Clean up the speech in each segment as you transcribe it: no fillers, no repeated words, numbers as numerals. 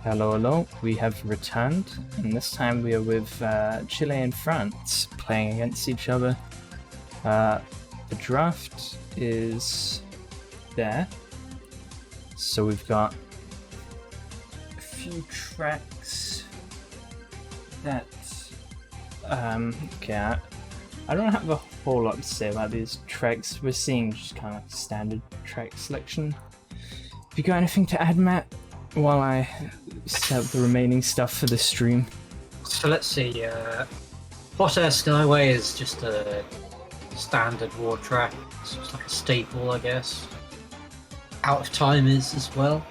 Hello, hello. We have returned, and this time we are with Chile and France playing against each other. The draft is there, so we've got a few tracks that. Okay, I don't have a whole lot to say about these tracks. We're seeing just kind of standard track selection. Have you got anything to add, Matt? While I set up the remaining stuff for the stream. So let's see, Hot Air Skyway is just a standard war track. It's just like a staple, I guess. Out of Time is as well.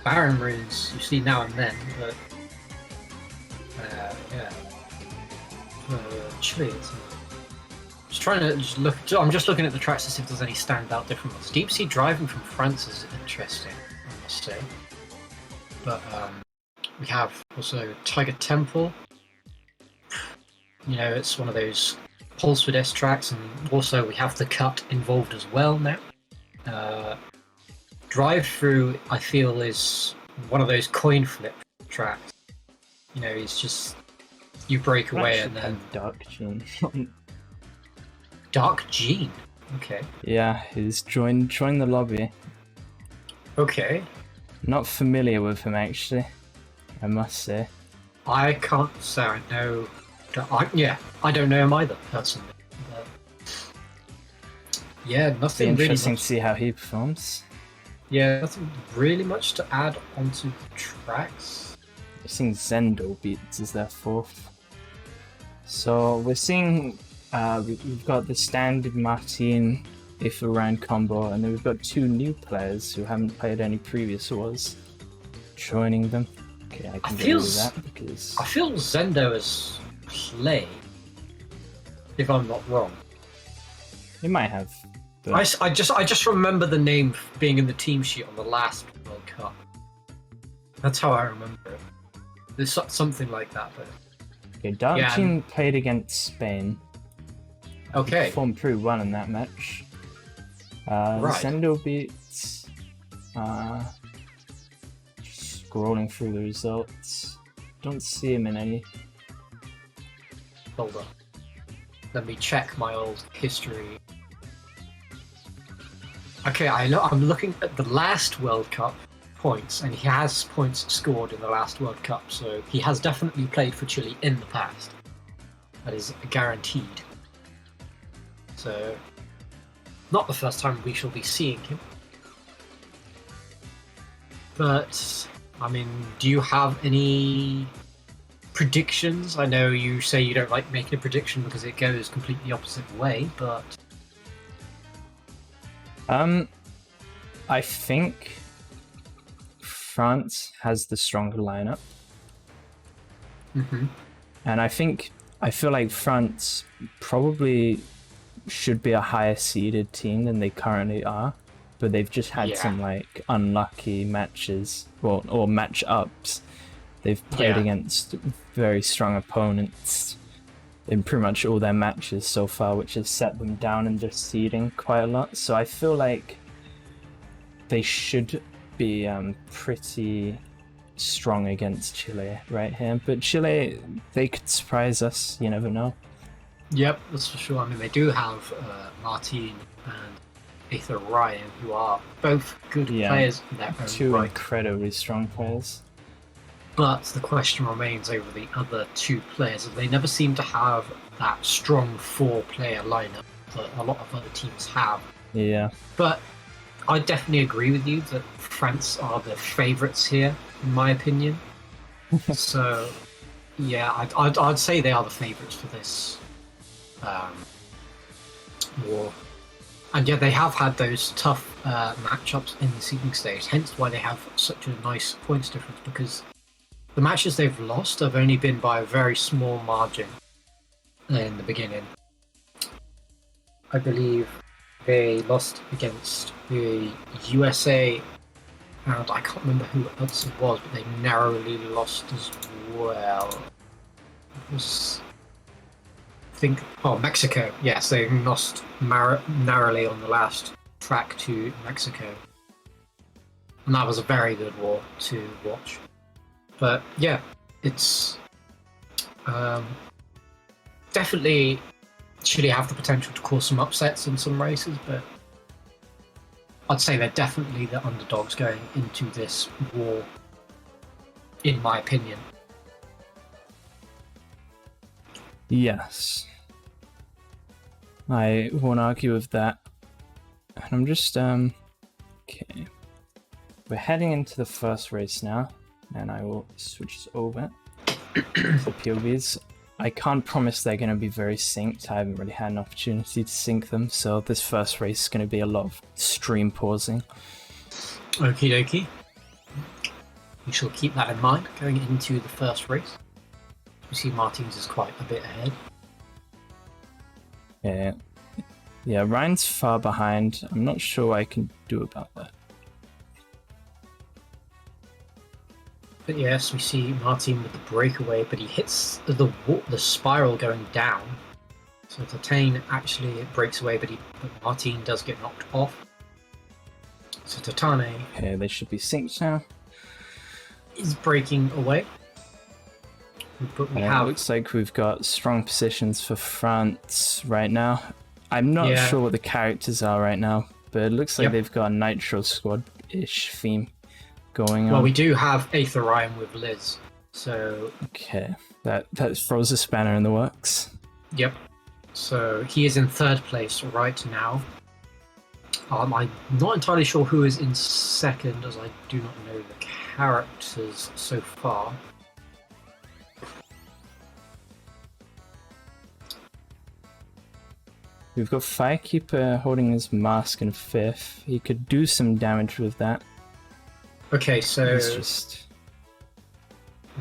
Barren Runes you see now and then, but yeah. Chile is. Just trying to look. I'm just looking at the tracks to see if there's any standout different ones. Deep Sea Driving from France is interesting, I must say. But we have also Tiger Temple. You know, it's one of those Pulse with S tracks, and also we have the cut involved as well now. Drive Through, I feel, is one of those coin flip tracks. You know, it's just you break away and then DarkJean. DarkJean. Okay. Yeah, he's joined the lobby. Okay. Not familiar with him actually, I must say. I can't say I know. I don't know him either personally. But yeah, nothing Be really. Interesting Much, to see how he performs. yeah, nothing really much to add onto the tracks. We're seeing ZendobeatZ is their fourth. So we're seeing we've got the standard Martin Aether-Ryan combo, and then we've got two new players who haven't played any previous wars joining them. Okay, I can get rid of that because I feel Zendo has played, if I'm not wrong. he might have. But I just remember the name being in the team sheet on the last World Cup. That's how I remember it. There's something like that, but okay, DarkJean played against Spain. okay. He performed pretty well in that match. Right. ZendobeatZ, scrolling through the results. Don't see him in any. Hold on. Let me check my old history. Okay, I'm looking at the last World Cup points, and he has points scored in the last World Cup, so he has definitely played for Chile in the past. That is guaranteed. So, not the first time we shall be seeing him. But, I mean, do you have any predictions? I know you say you don't like making a prediction because it goes completely opposite way, but I think France has the stronger lineup. And I feel like France probably should be a higher seeded team than they currently are, but they've just had some like unlucky matches or match-ups. They've played against very strong opponents in pretty much all their matches so far, which has set them down in their seeding quite a lot. So I feel like they should be pretty strong against Chile right here. But Chile, they could surprise us, you never know. Yep, that's for sure. I mean, they do have Martin and Aether-Ryan, who are both good players in their own two right. incredibly strong players. But the question remains over the other two players. They never seem to have that strong four-player lineup that a lot of other teams have. Yeah. But I definitely agree with you that France are the favourites here, in my opinion. So, yeah, I'd say they are the favourites for this war. And yeah, they have had those tough matchups in the seeding stage, hence why they have such a nice points difference, because the matches they've lost have only been by a very small margin in the beginning. I believe they lost against the USA, and I can't remember who else it was, but they narrowly lost as well. It was, Mexico. Yes, they lost narrowly on the last track to Mexico. And that was a very good war to watch. But yeah, it's definitely Chile have the potential to cause some upsets in some races, but I'd say they're definitely the underdogs going into this war, in my opinion. Yes. I won't argue with that. And I'm just, okay. We're heading into the first race now, and I will switch this over to the POVs. I can't promise they're going to be very synced. I haven't really had an opportunity to sync them, so this first race is going to be a lot of stream pausing. Okie dokie. We shall keep that in mind going into the first race. We see Martins is quite a bit ahead. Yeah, Ryan's far behind. I'm not sure what I can do about that. But yes, we see Martin with the breakaway, but he hits the spiral going down. So TATANE actually breaks away, but Martin does get knocked off. So TATANE... Okay, they should be synced now. Is breaking away. But It looks like we've got strong positions for France right now. I'm not sure what the characters are right now, but it looks like they've got a Nitro Squad-ish theme going on. Well, we do have Aether-Ryan with Liz, so... Okay, that throws a spanner in the works. Yep. So he is in third place right now. I'm not entirely sure who is in second, as I do not know the characters so far. We've got Firekeeper holding his mask in fifth. He could do some damage with that. Okay, so it's just...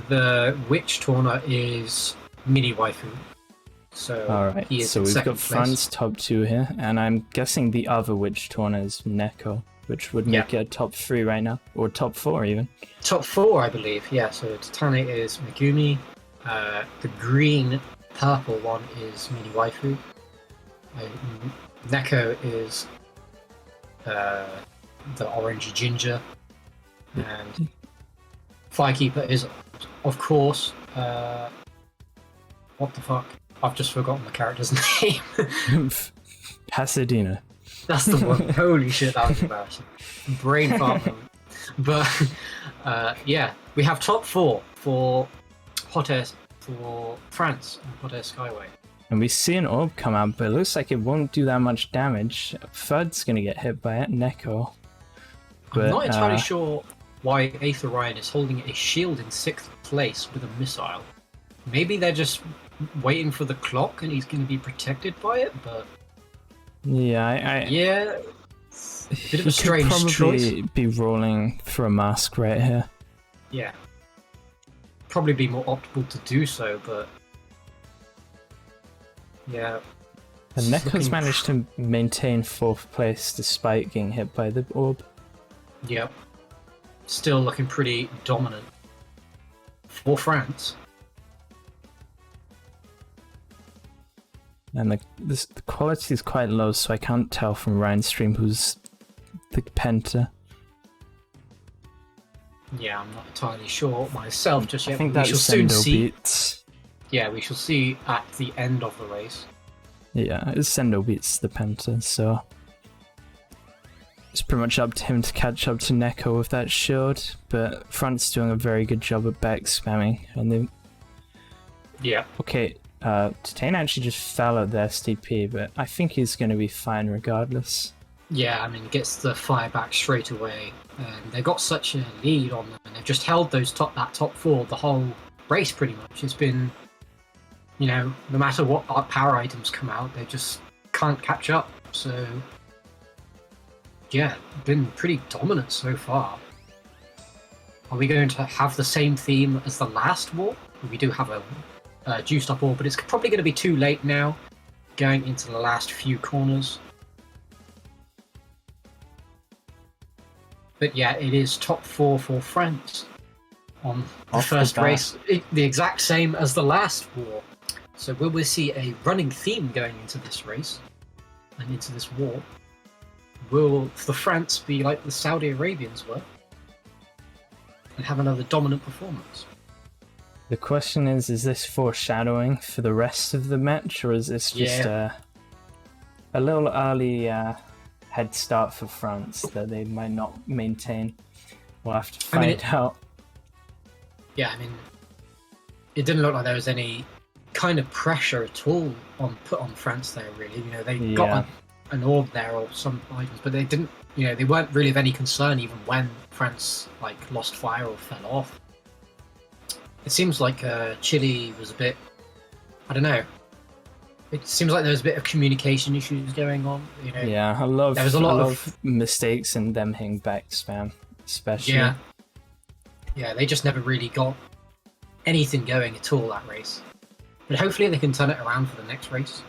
the Witch Tauna is Miniwaifu. So alright, he is so in we've second got place. France top 2 here, and I'm guessing the other Witch Tauna is Neko, which would make it a top 3 right now, or top 4 even. Top 4, I believe, yeah. So TATANE is Megumi, the green-purple one is Miniwaifu, Neko is the orangey ginger, and Firekeeper is, of course, what the fuck? I've just forgotten the character's name. Pasadena. That's the one. Holy shit, that was embarrassing. Brain fart moment. But yeah, we have top 4 for Hot Air for France and Hot Air Skyway. And we see an orb come out, but it looks like it won't do that much damage. Third's gonna get hit by it, Neko. But, I'm not entirely sure why Aether-Ryan is holding a shield in 6th place with a missile. Maybe they're just waiting for the clock and he's going to be protected by it, but... Yeah, yeah, bit of a he strange could probably choice. be rolling for a mask right here. Yeah. Probably be more optimal to do so, but... yeah. And Neko's managed to maintain 4th place despite getting hit by the orb. Yep. Still looking pretty dominant. For France. And the quality is quite low, so I can't tell from Ryan's stream who's the Penta. Yeah, I'm not entirely sure myself just yet. I think We that's shall soon see. ZendobeatZ. Yeah, we shall see at the end of the race. Yeah, it's ZendobeatZ the Penta, so it's pretty much up to him to catch up to Neko with that shield, but Front's doing a very good job at back spamming, and they... Yeah. Okay, TATANE actually just fell at the STP, but I think he's going to be fine regardless. Yeah, I mean, he gets the fire back straight away, and they got such a lead on them, and they've just held that top 4 the whole race pretty much. It's been, you know, no matter what power items come out, they just can't catch up. So, yeah, been pretty dominant so far. Are we going to have the same theme as the last war? We do have a juiced up war, but it's probably going to be too late now, going into the last few corners. But yeah, it is top 4 for France on the first race, the exact same as the last war. So will we see a running theme going into this race and into this war? Will the France be like the Saudi Arabians were and have another dominant performance. The question is this foreshadowing for the rest of the match, or is this just a little early head start for France that they might not maintain? We'll have to find out. Yeah, I mean, it didn't look like there was any kind of pressure at all put on France there, really. You know, they got an orb there or some items, but they didn't, you know, they weren't really of any concern even when France, like, lost fire or fell off. It seems like Chile was a bit, I don't know, it seems like there was a bit of communication issues going on, you know. Yeah, there was a lot of mistakes in them hitting back spam, especially. Yeah, they just never really got anything going at all that race. But hopefully they can turn it around for the next race.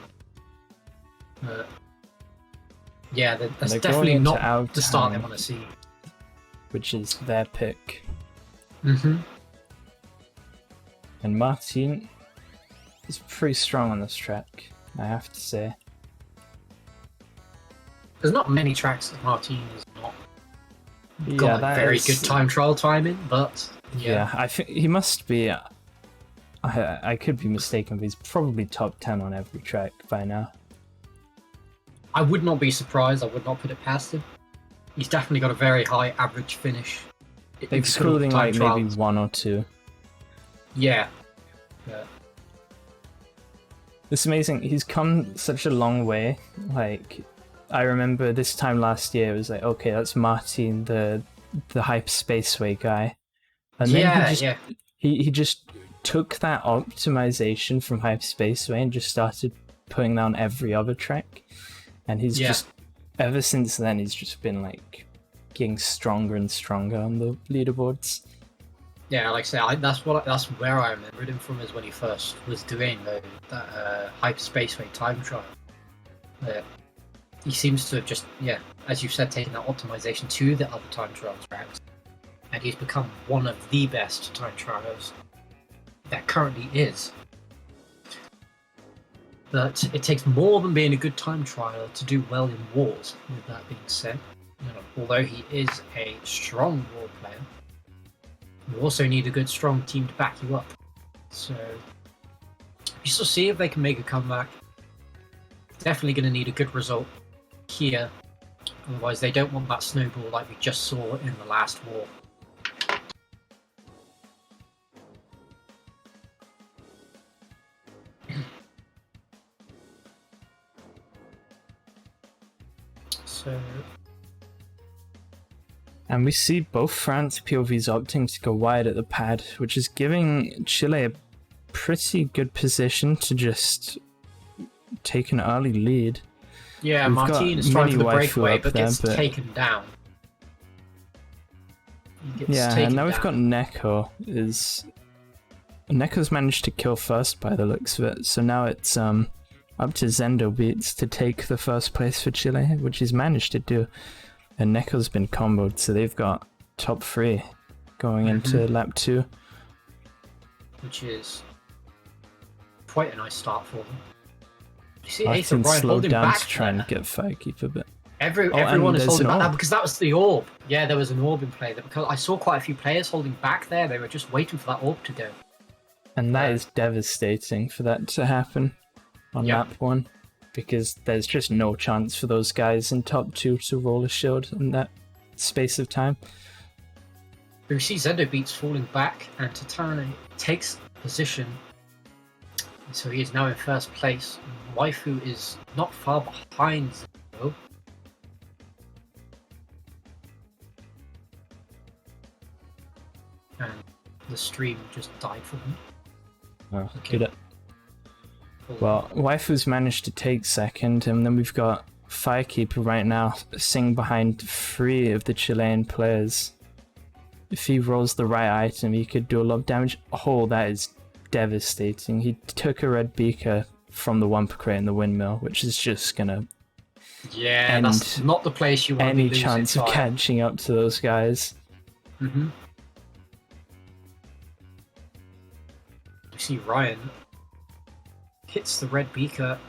Yeah, that's definitely not the start they want to see. Which is their pick. Mm-hmm. And Martin is pretty strong on this track, I have to say. There's not many tracks that Martin is not got like very good time trial timing, but yeah, I think he must be. I could be mistaken, but he's probably top 10 on every track by now. I would not be surprised. I would not put it past him. He's definitely got a very high average finish. Excluding like maybe 1 or 2. Yeah. It's amazing. He's come such a long way. Like, I remember this time last year, it was like, okay, that's Martin, the Hype Spaceway guy. And then he just took that optimization from Hype Spaceway and just started putting that on every other track. And he's just, ever since then, he's just been like getting stronger and stronger on the leaderboards. Yeah, like I say, that's where I remembered him from, is when he first was doing that Hype Spaceway time trial. He seems to have just, as you said, taken that optimization to the other time trial tracks, and he's become one of the best time trialers that currently is. But it takes more than being a good time trialer to do well in wars, with that being said. Although he is a strong war player, you also need a good, strong team to back you up. So, we shall see if they can make a comeback. Definitely going to need a good result here. Otherwise, they don't want that snowball like we just saw in the last war. And we see both France POVs opting to go wide at the pad, which is giving Chile a pretty good position to just take an early lead. Yeah, Martin is trying for the breakaway, but gets taken down. And now we've got Neko. Neko's managed to kill first by the looks of it, so now it's up to ZendobeatZ to take the first place for Chile, which he's managed to do. And Neko's been comboed, so they've got top 3 going into lap 2. Which is quite a nice start for them. You see Aether-Ryan holding back to try and get Firekeeper, but everyone is holding back now because that was the orb. Yeah, there was an orb in play. Because I saw quite a few players holding back there. They were just waiting for that orb to go. And that is devastating for that to happen on lap 1. Because there's just no chance for those guys in top 2 to roll a shield in that space of time. We see ZendobeatZ falling back, and TATANE takes position. So he is now in first place. Waifu is not far behind Zendo. And the stream just died for him. Oh, did it? Well, Waifu's managed to take second, and then we've got Firekeeper right now sitting behind 3 of the Chilean players. If he rolls the right item, he could do a lot of damage. Oh, that is devastating. He took a red beaker from the Wumper Crate in the windmill, which is just gonna end that's not the place you want any chance of catching up to those guys. You see Ryan hits the red beaker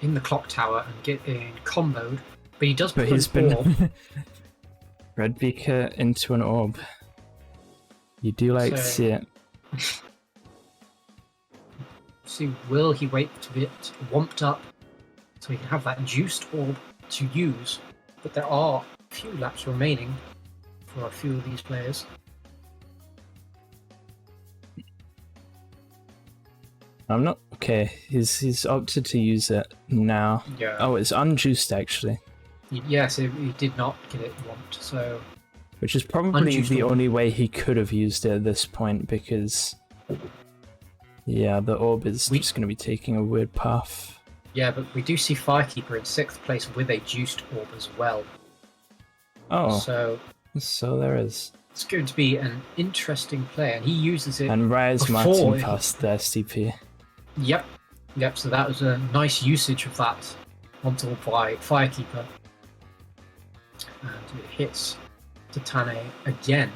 in the clock tower and getting comboed, but he does put an orb. Red beaker into an orb. You do like to see it. See, will he wait to get womped up so he can have that juiced orb to use? But there are a few laps remaining for a few of these players. I'm not okay. He's opted to use it now. Yeah. Oh, it's unjuiced actually. Yes, he did not get it womped, so. Which is probably the only way he could have used it at this point, because yeah, the orb is just going to be taking a weird path. Yeah, but we do see Firekeeper in 6th place with a juiced orb as well. Oh, so there is. It's going to be an interesting play, and he uses it. And Rise Martin passed the STP. Yep, so that was a nice usage of that onto by Firekeeper. And it hits TATANE again.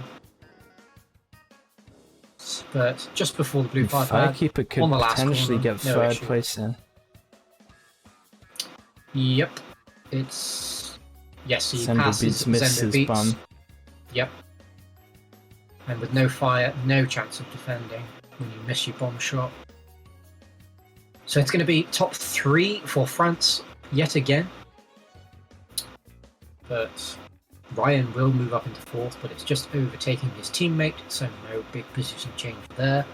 But just before the blue Firekeeper could potentially get 3rd place in. Yep, it's... Yes, he passes ZendobeatZ. Yep. And with no fire, no chance of defending when you miss your bomb shot. So it's going to be top 3 for France yet again. But Ryan will move up into 4th, but it's just overtaking his teammate, so no big position change there.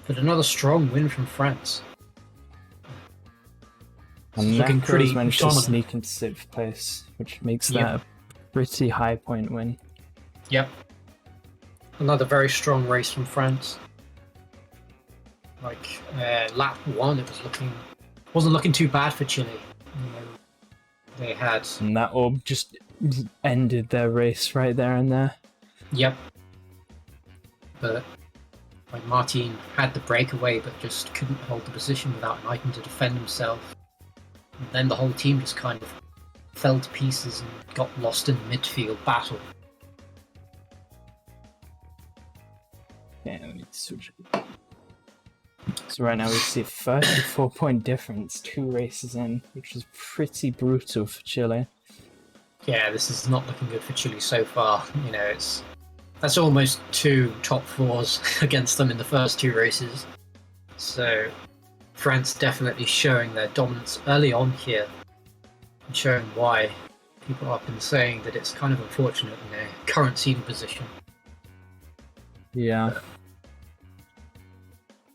But another strong win from France. And Neko's managed to sneak into 6th place, which makes that a pretty high point win. Yep. Another very strong race from France. Like lap 1, it wasn't looking too bad for Chile. You know, they had. And that orb just ended their race right there and there. Yep. But like Martin had the breakaway, but just couldn't hold the position without an item to defend himself. And then the whole team just kind of fell to pieces and got lost in the midfield battle. Yeah, let me switch it. So right now we see a 34-point difference, 2 races in, which is pretty brutal for Chile. Yeah, this is not looking good for Chile so far. You know, that's almost 2 top 4s against them in the first 2 races. So France definitely showing their dominance early on here, and showing why people have been saying that it's kind of unfortunate in their current seeding position. Yeah.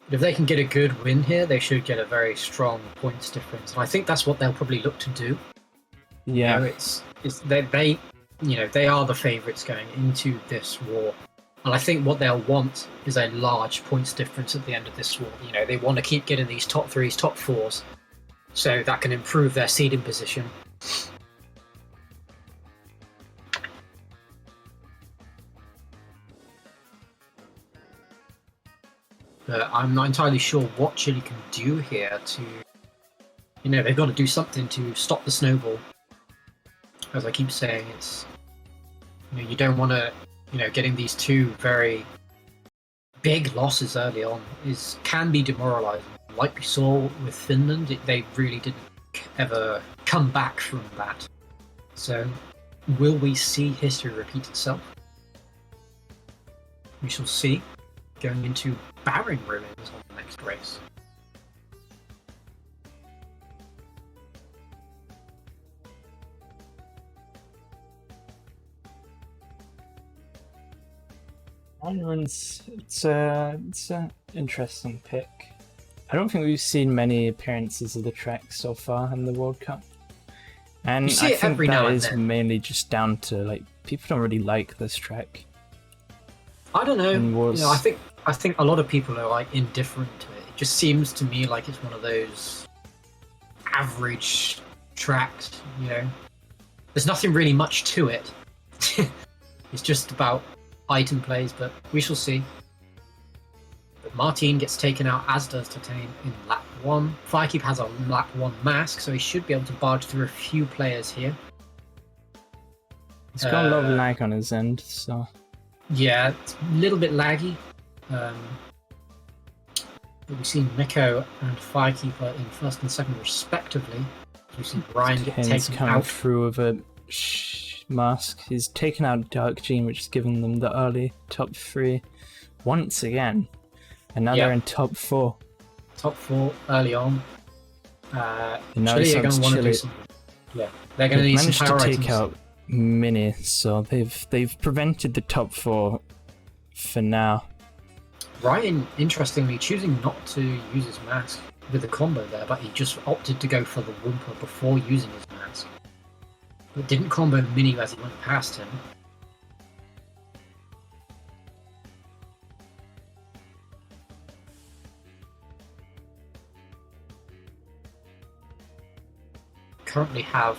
But if they can get a good win here, they should get a very strong points difference, and I think that's what they'll probably look to do. Yeah, you know, they are the favourites going into this war, and I think what they'll want is a large points difference at the end of this war. You know, they want to keep getting these top 3s, top 4s, so that can improve their seeding position. But I'm not entirely sure what Chile can do here to, you know, they've got to do something to stop the snowball. As I keep saying, it's, you know, you don't want to, you know, getting these 2 very big losses early on can be demoralising. Like we saw with Finland, they really didn't ever come back from that. So, will we see history repeat itself? We shall see. Going into Barring Ruins on the next race. It's an interesting pick. I don't think we've seen many appearances of the track so far in the World Cup, and I think that is mainly just down to like people don't really like this track. I don't know. You know, I think a lot of people are like indifferent to it. It just seems to me like it's one of those average tracks. You know, there's nothing really much to it. It's just about item plays, but we shall see. But Martin gets taken out, as does TATANE in lap 1. Firekeep has a lap 1 mask, so he should be able to barge through a few players here. He's got a lot of lag on his end, so... Yeah, it's a little bit laggy. But we've seen Neko and Firekeeper in 1st and 2nd respectively. We've seen Ryan get taken coming out through with a Mask. He's taken out DarkJean, which has given them the early top 3 once again. And now they're in top 4. Top 4 early on. And now Chile are going to want to Chile. do something. Yeah, they're going to need some managed power to items. take out Mini, so they've prevented the top 4 for now. Ryan, interestingly, choosing not to use his mask with the combo there, but he just opted to go for the Wumpa before using his mask. But didn't combo Mini as he went past him. Currently have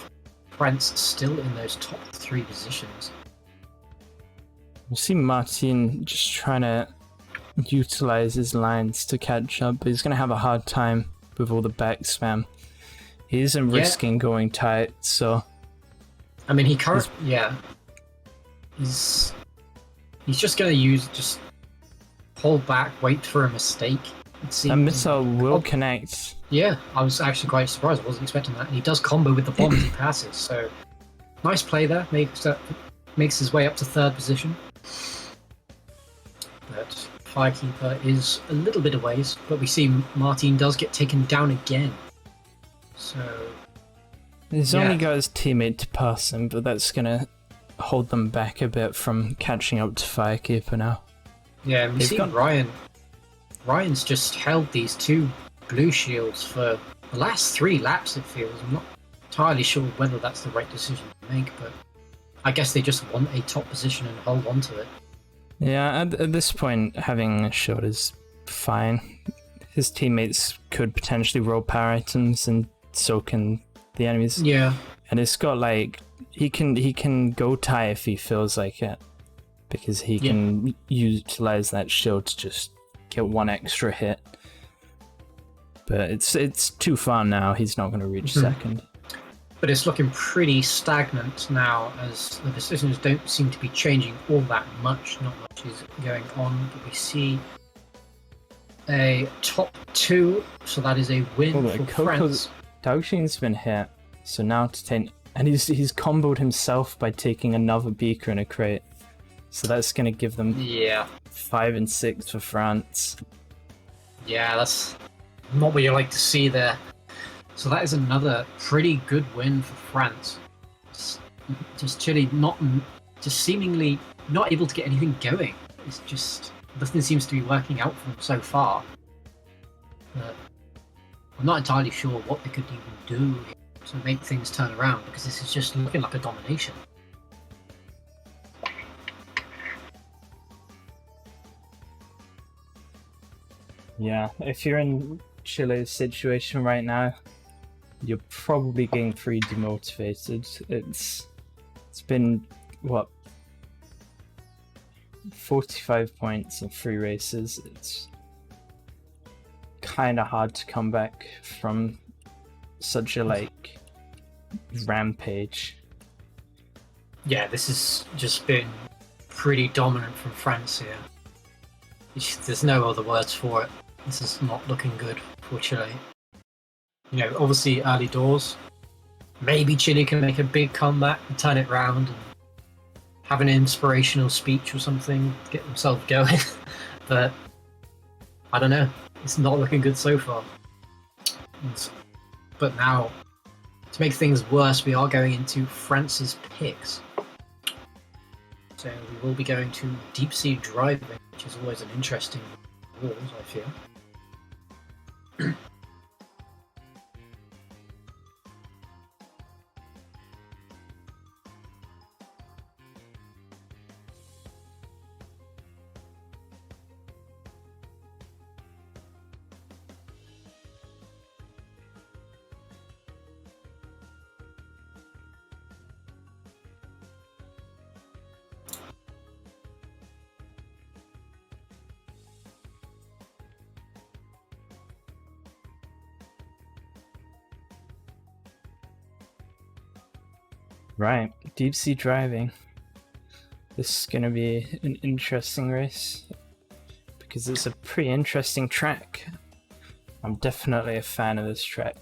France still in those top 3 positions. We'll see Martin just trying to utilize his lines to catch up, but he's going to have a hard time with all the back spam. He isn't risking going tight, so... I mean, he's just going to just hold back, wait for a mistake. A missile will connect. Yeah, I was actually quite surprised. I wasn't expecting that. And he does combo with the bomb as he passes, so nice play there. Makes his way up to 3rd position. But Firekeeper is a little bit of ways, but we see Martin does get taken down again. So He's only got his teammate to pass him, but that's gonna hold them back a bit from catching up to Firekeeper now. Yeah, and we see Ryan's just held these 2 blue shields for the last 3 laps, it feels. I'm not entirely sure whether that's the right decision to make, but I guess they just want a top position and hold on to it. Yeah, at this point, having a shield is fine. His teammates could potentially roll power items, and so can the enemies. Yeah. And it's got like, he can go tie if he feels like it, because he can utilize that shield to just get 1 extra hit. But it's too far now. He's not going to reach 2nd. But it's looking pretty stagnant now, as the decisions don't seem to be changing all that much. Not much is going on, but we see a top 2, so that is a win for France. DarkJean's been hit, so now TATANE, and he's comboed himself by taking another beaker in a crate. So that's going to give them 5 and 6 for France. Yeah, that's not what you like to see there. So that is another pretty good win for France. Just Chile seemingly not able to get anything going. It's just, nothing seems to be working out for them so far. But I'm not entirely sure what they could even do to make things turn around, because this is just looking like a domination. Yeah, if you're in Chile's situation right now, you're probably getting pretty demotivated. It's been, what, 45 points in 3 races. It's kind of hard to come back from such a, rampage. Yeah, this has just been pretty dominant from France here. There's no other words for it. This is not looking good for Chile. You know, obviously early doors. Maybe Chile can make a big comeback and turn it round and have an inspirational speech or something to get themselves going. But I don't know. It's not looking good so far. But now, to make things worse, we are going into France's picks. So we will be going to deep sea driving, which is always an interesting rules, I feel. Right, deep sea driving. This is going to be an interesting race because it's a pretty interesting track. I'm definitely a fan of this track,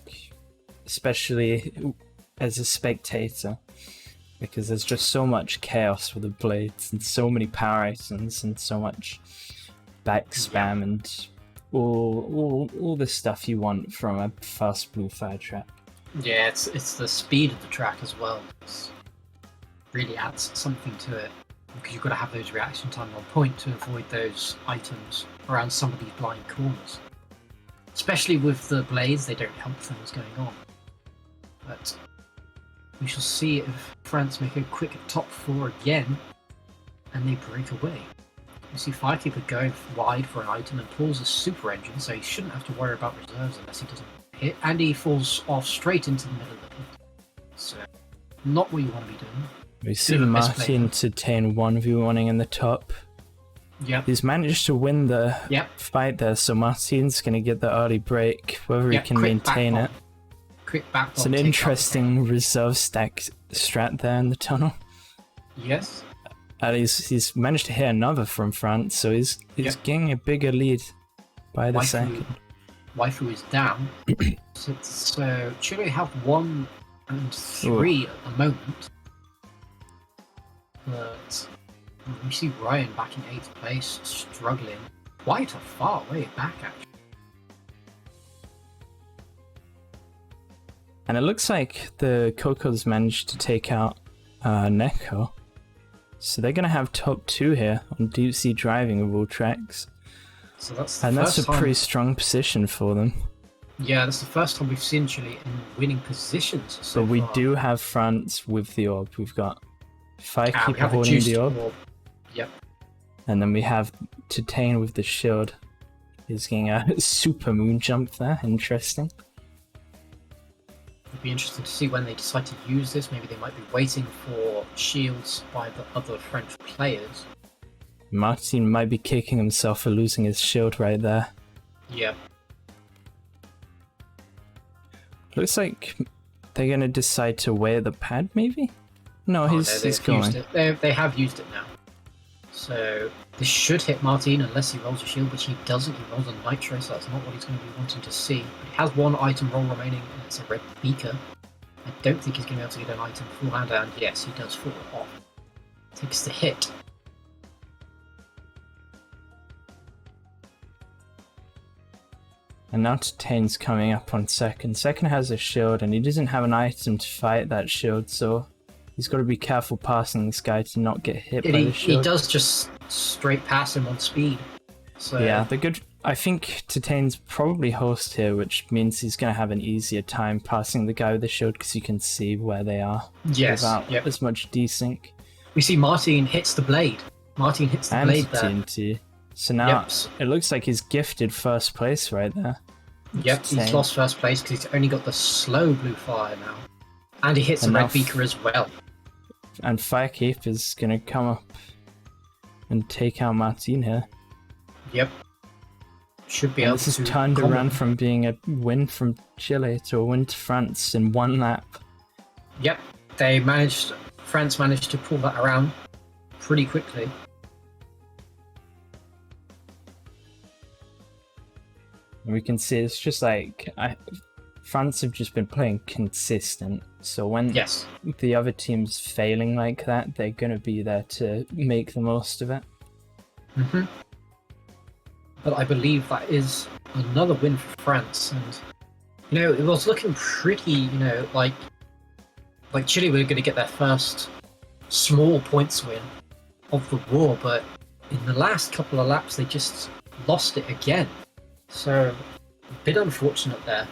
especially as a spectator. because there's just so much chaos with the blades and so many power items and so much back spam and all the stuff you want from a fast blue fire trap. Yeah, it's the speed of the track as well. It really adds something to it, because you've got to have those reaction time on point to avoid those items around some of these blind corners. Especially with the blades, they don't help things going on. But we shall see if France make a quick top 4 again, and they break away. You see Firekeeper going wide for an item and pulls a super engine, so he shouldn't have to worry about reserves unless he doesn't hit, and he falls off straight into the middle of the pit. So, not what you want to be doing. We see Martin TATANE 1v1ing in the top. Yep. He's managed to win the fight there, so Martin's going to get the early break, whether he can maintain it. Quick back it's an interesting reserve stack strat there in the tunnel. Yes. He's managed to hit another from France, so he's getting a bigger lead by the second. Waifu is down. So Chile have 1 and 3 at the moment. But we see Ryan back in 8th place, struggling quite a far way back actually. And it looks like the Cocos managed to take out Neko. So they're going to have top 2 here on deep sea driving of all tracks. So that's a pretty strong position for them. Yeah, that's the first time we've seen Chile in winning positions so But we far. do have France with the orb. We've got Firekeeper holding the orb. Yep. And then we have TATANE with the shield. He's getting a super moon jump there. Interesting. It'd be interesting to see when they decide to use this. Maybe they might be waiting for shields by the other French players. Martin might be kicking himself for losing his shield right there. Yep. Looks like they're going to decide to wear the pad, maybe? No, he's going. They have used it now. So this should hit Martin unless he rolls a shield, which he doesn't. He rolls a nitro, so that's not what he's going to be wanting to see. But he has 1 item roll remaining, and it's a red beaker. I don't think he's going to be able to get an item beforehand, and yes, he does fall off. Takes the hit. And now TATANE's coming up on second. Second has a shield, and he doesn't have an item to fight that shield, so he's got to be careful passing this guy to not get hit by the shield. He does just straight pass him on speed. So yeah, the good. I think TATANE's probably host here, which means he's going to have an easier time passing the guy with the shield because you can see where they are without as much desync. We see Martin hits the blade. Martin hits the blade there. TNT. So now it looks like he's gifted first place right there. Yep, he's lost first place because he's only got the slow blue fire now. And he hits a red beaker as well. And Firekeeper is going to come up and take out Martin here. Yep. Should be able to. This has turned around from being a win from Chile to a win to France in 1 lap. Yep. France managed to pull that around pretty quickly. And we can see it's just like France have just been playing consistent. So when the other team's failing like that, they're going to be there to make the most of it. Mm-hmm. But I believe that is another win for France. And, it was looking pretty, like Chile were going to get their first small points win of the war. But in the last couple of laps, they just lost it again. So, a bit unfortunate there.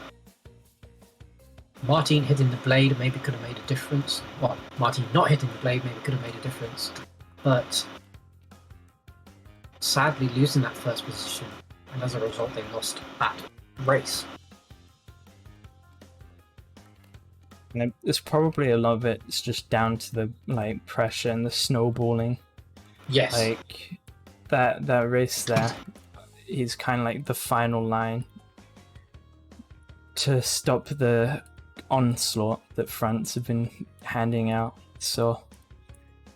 Martin hitting the blade maybe could have made a difference. Well, Martin not hitting the blade maybe could have made a difference. But sadly losing that first position, and as a result they lost that race. And it's probably a lot of it. It's just down to the pressure and the snowballing. Yes. Like that race there. Is kind of like the final line to stop the onslaught that France have been handing out. So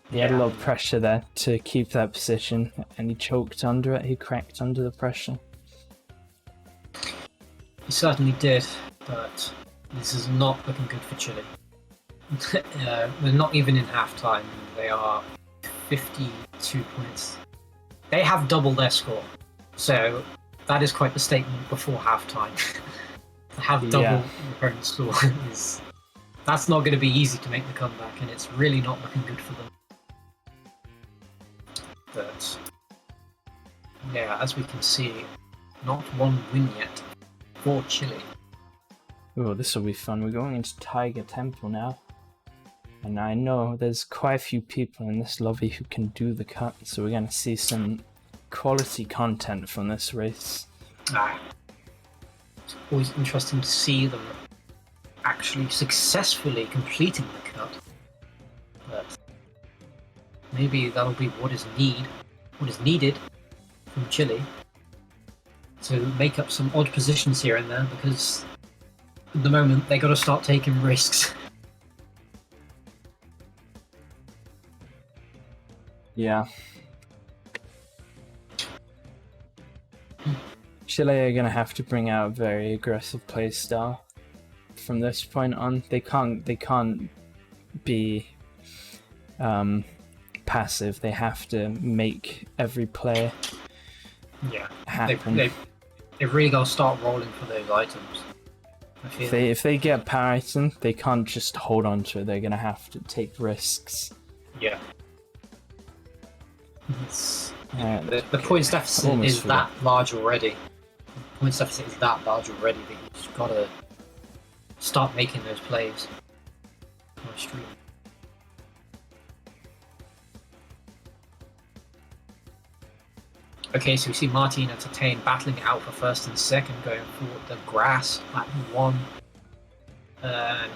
he had a lot of pressure there to keep that position, and he choked under it. He cracked under the pressure. He certainly did, but this is not looking good for Chile. They're not even in half-time. They are 52 points. They have double their score. So that is quite the statement before half-time. To have double the current score is... That's not going to be easy to make the comeback, and it's really not looking good for them. But yeah, as we can see, not one win yet for Chile. Oh, this will be fun. We're going into Tiger Temple now. And I know there's quite a few people in this lobby who can do the cut, so we're going to see some quality content from this race. It's always interesting to see them actually successfully completing the cut. But maybe that'll be what is needed from Chile to make up some odd positions here and there, because at the moment they got to start taking risks. Yeah. Chile are going to have to bring out a very aggressive playstyle from this point on. They can't be passive. They have to make every play happen. They've really got to start rolling for those items. If they get a power item, they can't just hold on to it. They're going to have to take risks. Yeah. The points deficit is that large already. The points deficit is that large already that you've just got to start making those plays. Okay, so we see Martin and TATANE battling it out for first and second, going for the grass at 1. And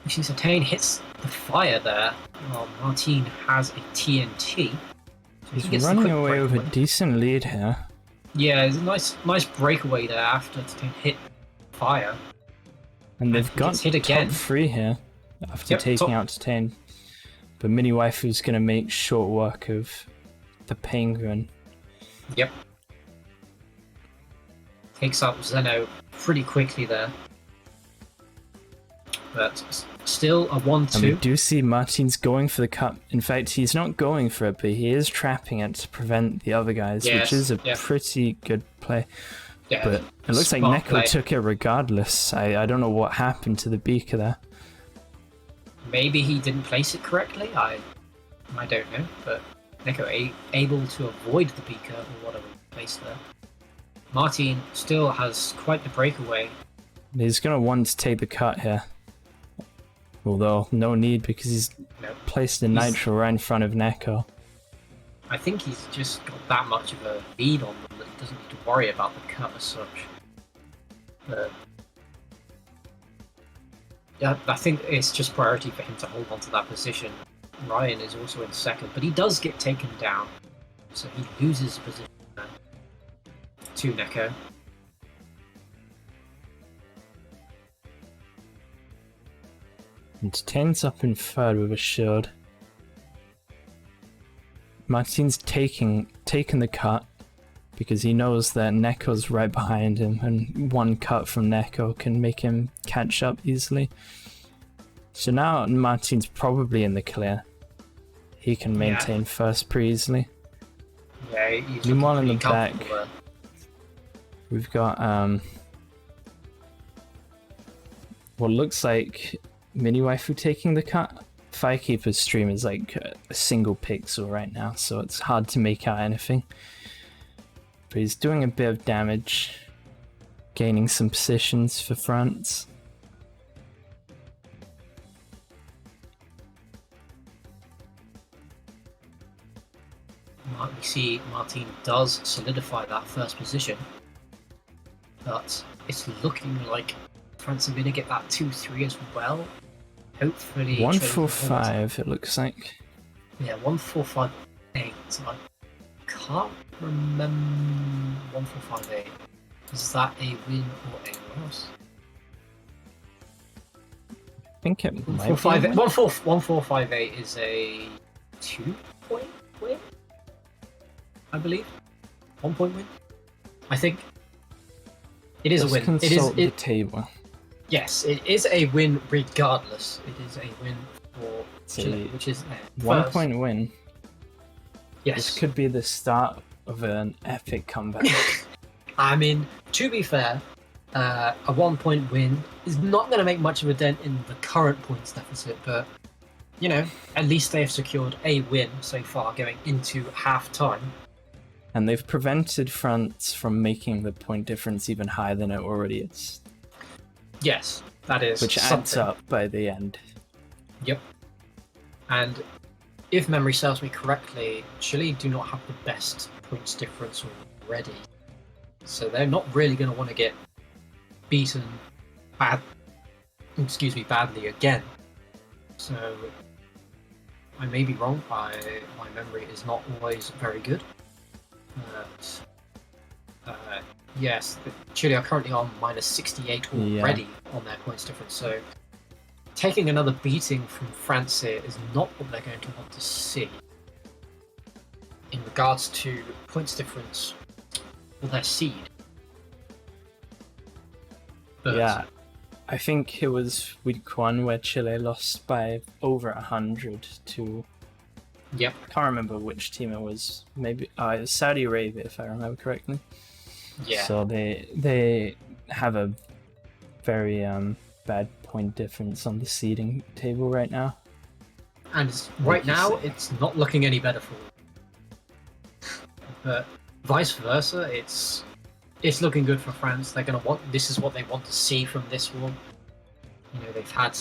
we see TATANE hits the fire there, while Martin has a TNT. So he's running away with a decent lead here. Yeah, it's a nice breakaway there after TATANE hit fire. And they've got hit again. top 3 here after taking out TATANE. But Miniwaifu's going to make short work of the Penguin. Yep. Takes out Zeno pretty quickly there. But still a 1-2. And we do see Martin's going for the cut. In fact, he's not going for it, but he is trapping it to prevent the other guys, which is a pretty good play. Yeah, but it looks like Neko took it regardless. I don't know what happened to the beaker there. Maybe he didn't place it correctly. I don't know, but Neko able to avoid the beaker or whatever he placed there. Martin still has quite the breakaway. He's going to want to take the cut here. Although, no need because he's placed the nitro right in front of Neko. I think he's just got that much of a lead on them that he doesn't need to worry about the cut as such. But yeah, I think it's just priority for him to hold on to that position. Ryan is also in second, but he does get taken down, so he loses position to Neko. And TATANE's up in third with a shield. Martin's taking the cut because he knows that Neko's right behind him, and one cut from Neko can make him catch up easily. So now Martin's probably in the clear. He can maintain first pretty easily. Yeah, he's meanwhile in the back, we've got what looks like Miniwaifu taking the cut. Firekeeper's stream is like a single pixel right now, so it's hard to make out anything. But he's doing a bit of damage, gaining some positions for France. We see Martin does solidify that first position, but it's looking like France are going to get that 2-3 as well. Hopefully 145 it looks like. Yeah, 1458. I can't remember 1458. Is that a win or a loss? I think it might be. 1458 is a 2-point win, I believe. 1-point win, I think. It is a win. Consult the table. Yes, it is a win regardless. It is a win for Chile, which is their 1 first. point win. Yes. This could be the start of an epic comeback. I mean, to be fair, a 1 point win is not going to make much of a dent in the current points deficit, but, you know, at least they have secured a win so far going into half-time. And they've prevented France from making the point difference even higher than it already is. Yes, that is Which something. adds up by the end. Yep. And if memory serves me correctly, Chile do not have the best points difference already. So they're not really going to want to get beaten badly again. So I may be wrong. My memory is not always very good. Yes, Chile are currently on minus 68 already on their points difference. So taking another beating from France here is not what they're going to want to see in regards to points difference for their seed. But yeah, I think it was week 1 where Chile lost by over 100 to... Yep. I can't remember which team it was. Maybe it was Saudi Arabia, if I remember correctly. Yeah. So they have a very bad point difference on the seeding table right now. And right now, it's not looking any better for them. But vice versa, it's looking good for France. They're gonna want. This is what they want to see from this war. You know, they've had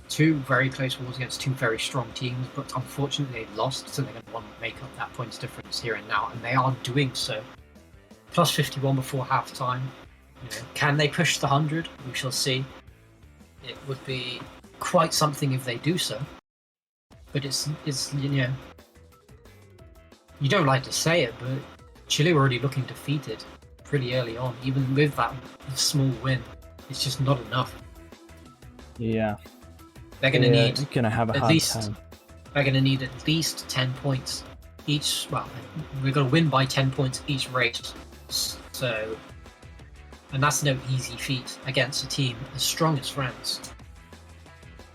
two very close wars against two very strong teams, but unfortunately they lost, so they're going to want to make up that points difference here and now, and they are doing so. Plus 51 before half-time. You know, can they push the 100? We shall see. It would be quite something if they do so. But it's you know, you don't like to say it, but Chile were already looking defeated pretty early on. Even with that small win, it's just not enough. Yeah. They're going to gonna have a hard time. They're going to need at least 10 points each. Well, we're going to win by 10 points each race. So, and that's no easy feat against a team as strong as France.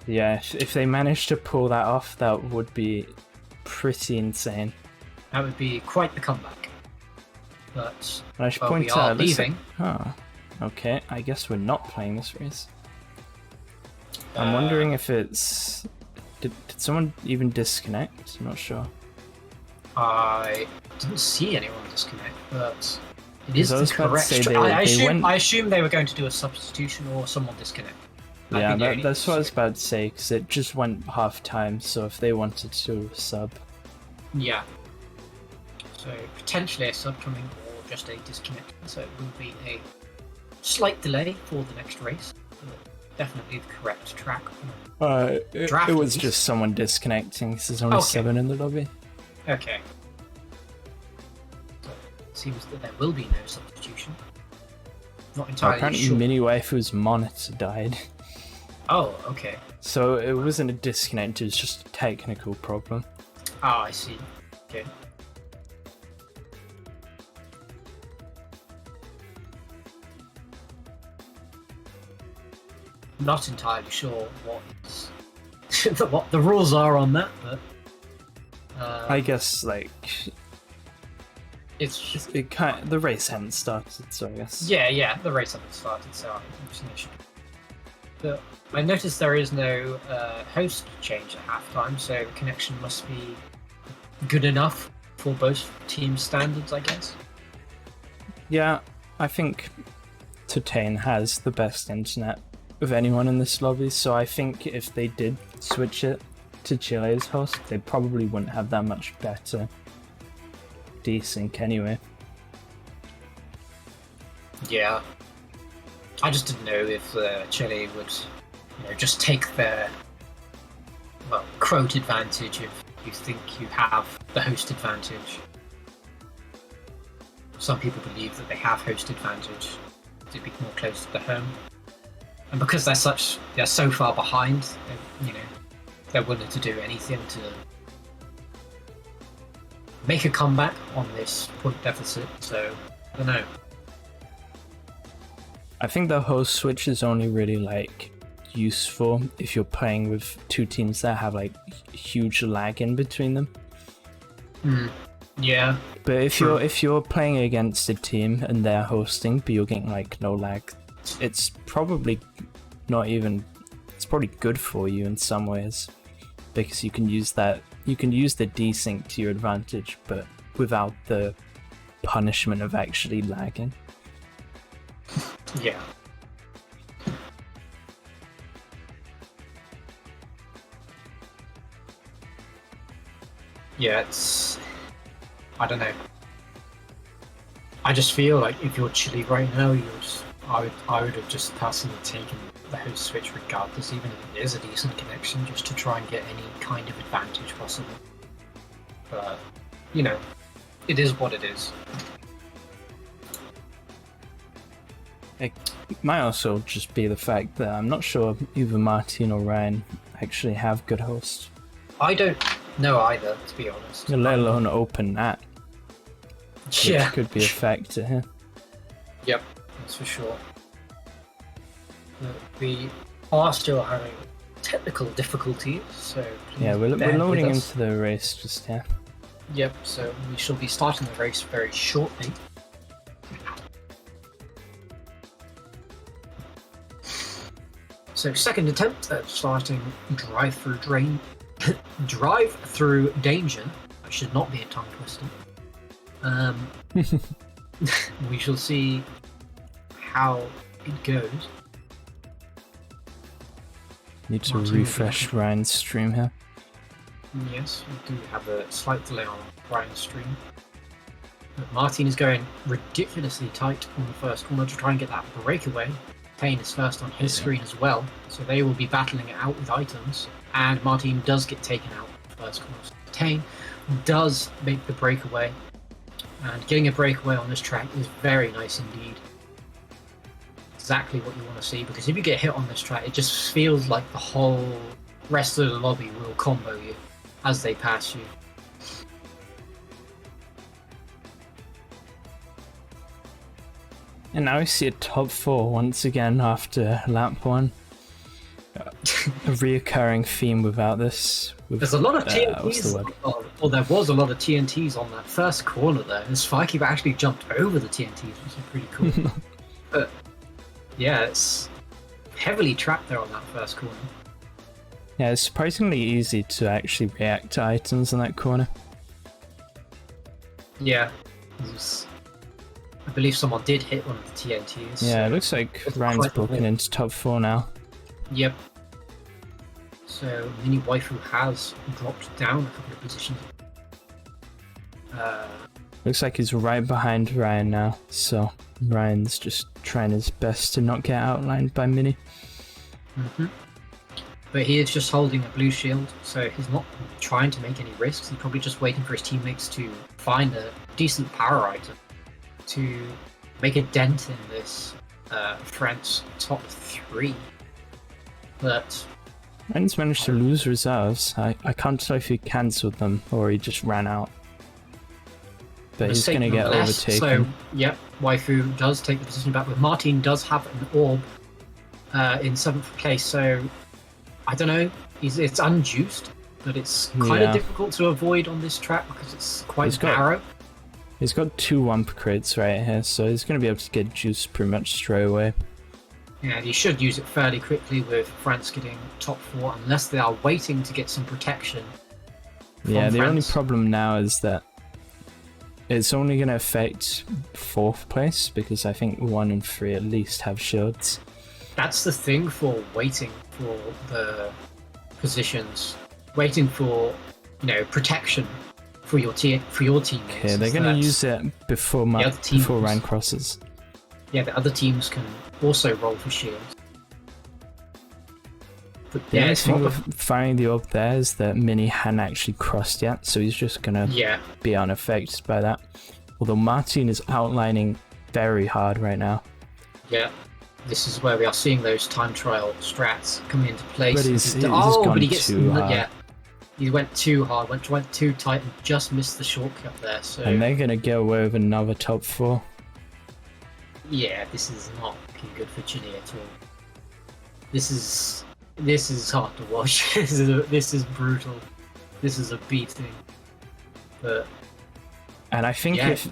Yeah, if they manage to pull that off, that would be pretty insane. That would be quite the comeback. But and I should we point are out, leaving. Okay, I guess we're not playing this race. I'm wondering if it's... Did someone even disconnect? I'm not sure. I didn't see anyone disconnect, but it is the correct... I assume they were going to do a substitution or someone disconnect. Yeah, that's what I was about to say, because it just went half-time, so if they wanted to sub... Yeah. So potentially a sub coming or just a disconnect, so it will be a slight delay for the next race. Definitely the correct track. It was just someone disconnecting, because there's only 7 in the lobby. Okay. So it seems that there will be no substitution. Not entirely apparently sure. Miniwaifu's monitor died. Oh, okay. So it wasn't a disconnect, it was just a technical problem. Ah, I see. Okay. Not entirely sure what the rules are on that, but I guess like the race hadn't started, so I guess. Yeah, the race hasn't started, so I'm assuming it should. But I noticed there is no host change at halftime, so the connection must be good enough for both team standards, I guess. Yeah, I think TATANE has the best internet of anyone in this lobby, so I think if they did switch it to Chile's host, they probably wouldn't have that much better desync anyway. Yeah. I just didn't know if Chile would, just take their, quote advantage if you think you have the host advantage. Some people believe that they have host advantage to be more close to the home. And because they're so far behind, they're willing to do anything to make a comeback on this point deficit. So I don't know. I think the host switch is only really like useful if you're playing with two teams that have like huge lag in between them. Yeah. But if you're playing against a team and they're hosting, but you're getting like no lag, it's probably not even. It's probably good for you in some ways, because you can use that. You can use the desync to your advantage, but without the punishment of actually lagging. Yeah. Yeah, it's... I don't know. I just feel like if you're Chile right now, I would have just personally taken the host switch regardless, even if it is a decent connection, just to try and get any kind of advantage possible. But, you know, it is what it is. It might also just be the fact that I'm not sure either Martin or Ryan actually have good hosts. I don't know either, to be honest. Let alone open that. Which Yeah. could be a factor here. Yep, that's for sure. But we are still having technical difficulties, so Yeah, we're bear with loading us. into the race just here. Yep, so we shall be starting the race very shortly. So second attempt at starting drive through danger. That should not be a tongue twister. We shall see how it goes. Need to Martin will be refresh Ryan's stream here. Yes, we do have a slight delay on Ryan's stream. But Martin is going ridiculously tight on the first corner to try and get that breakaway. TATANE is first on his screen as well, so they will be battling it out with items. And Martin does get taken out first corner. So TATANE does make the breakaway, and getting a breakaway on this track is very nice indeed. Exactly what you want to see, because if you get hit on this track, it just feels like the whole rest of the lobby will combo you as they pass you. And now we see a top 4 once again after lap 1. A reoccurring theme without this. There's a lot of what's the TNTs, word? or there was a lot of TNTs on that first corner there, and Spikey actually jumped over the TNTs, which is pretty cool. But yeah, it's heavily trapped there on that first corner. Yeah, it's surprisingly easy to actually react to items in that corner. Yeah, I believe someone did hit one of the TNTs. Yeah, it looks like Ryan's broken into top 4 now. Yep. So Miniwaifu has dropped down a couple of positions. Looks like he's right behind Ryan now, so Ryan's just trying his best to not get outlined by Mini. But he is just holding a blue shield, so he's not trying to make any risks. He's probably just waiting for his teammates to find a decent power item to make a dent in this French top 3. But Ryan's managed to lose reserves. I can't tell if he cancelled them or he just ran out. But he's going to get overtaken. So, yep, Waifu does take the position back, but Martin does have an orb in 7th place, so I don't know, it's unjuiced, but it's kind of difficult to avoid on this track because it's quite narrow. He's got 2 Wump crits right here, so he's going to be able to get juice pretty much straight away. Yeah, he should use it fairly quickly with France getting top 4, unless they are waiting to get some protection. Yeah, the only problem now is that it's only going to affect 4th place, because I think 1 and 3 at least have shields. That's the thing for waiting for the positions, waiting for, you know, protection for your teammates. Okay, they're going to use it before Ryan crosses. Yeah, the other teams can also roll for shields. But The only thing with firing the orb there is that Mini hadn't actually crossed yet, so he's just going to be unaffected by that. Although Martin is outlining very hard right now. Yeah, this is where we are seeing those time trial strats coming into place. But he's gone too hard. Yeah, he went too hard, went too tight, and just missed the shortcut there. So and they're going to get away with another top 4. Yeah, this is not looking good for Chile at all. This is hard to watch. this is brutal. This is a beating. But and I think yeah. if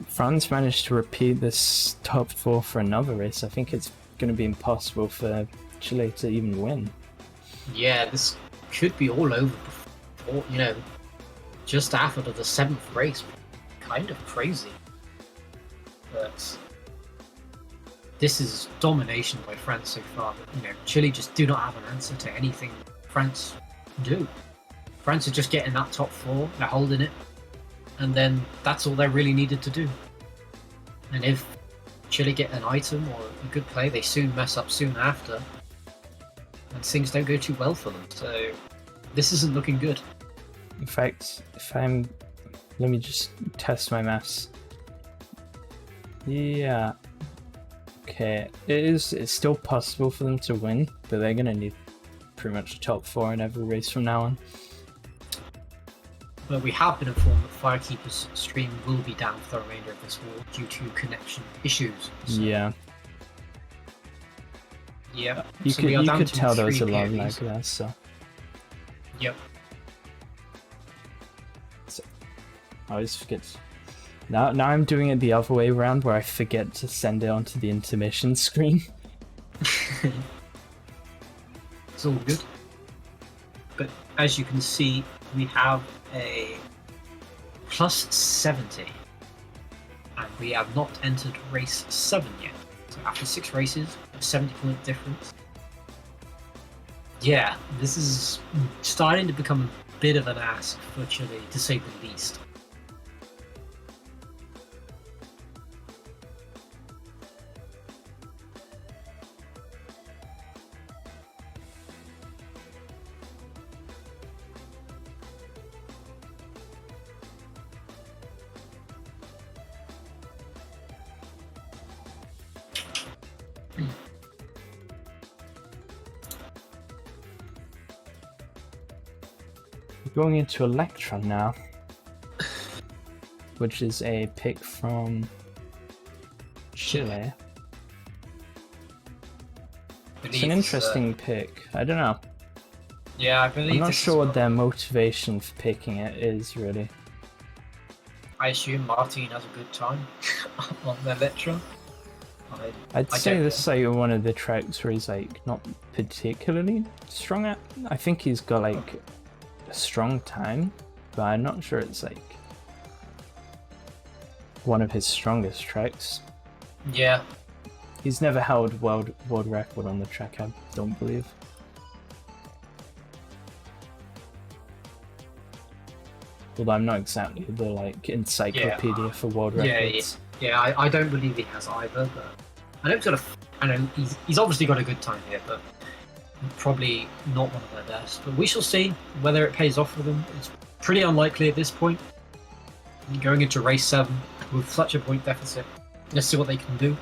France managed to repeat this top 4 for another race, I think it's going to be impossible for Chile to even win. Yeah, this could be all over before, just after the 7th race. Kind of crazy. But this is domination by France so far. But, Chile just do not have an answer to anything France do. France are just getting that top 4, they're holding it, and then that's all they really needed to do. And if Chile get an item or a good play, they soon mess up soon after, and things don't go too well for them. So this isn't looking good. In fact, let me just test my maths. Yeah. Okay, it's still possible for them to win, but they're gonna need pretty much a top 4 in every race from now on. But we have been informed that Firekeeper's stream will be down for the remainder of this war due to connection issues. So, yeah. Yeah. You so could tell there was a lot of lag there, so. Yep. So, I always forget. Now I'm doing it the other way around, where I forget to send it onto the intermission screen. It's all good. But as you can see, we have a plus 70, and we have not entered race 7 yet. So after 6 races, a 70-point difference. Yeah, this is starting to become a bit of an ask for Chile, to say the least. Going into Electron now, which is a pick from Chile. It's an interesting pick. I don't know. Yeah, I believe. I'm not sure what their motivation for picking it is, really. I assume Martin has a good time on the Electron. I'd say this is like one of the tracks where he's like not particularly strong at. I think he's got like a strong time, but I'm not sure it's like one of his strongest tracks. Yeah. He's never held world record on the track, I don't believe. Although I'm not exactly the like encyclopedia for world records. Yeah, I don't believe he has either, but I know he's obviously got a good time here, but probably not one of their best. But we shall see whether it pays off for them. It's pretty unlikely at this point. Going into race 7 with such a point deficit. Let's see what they can do.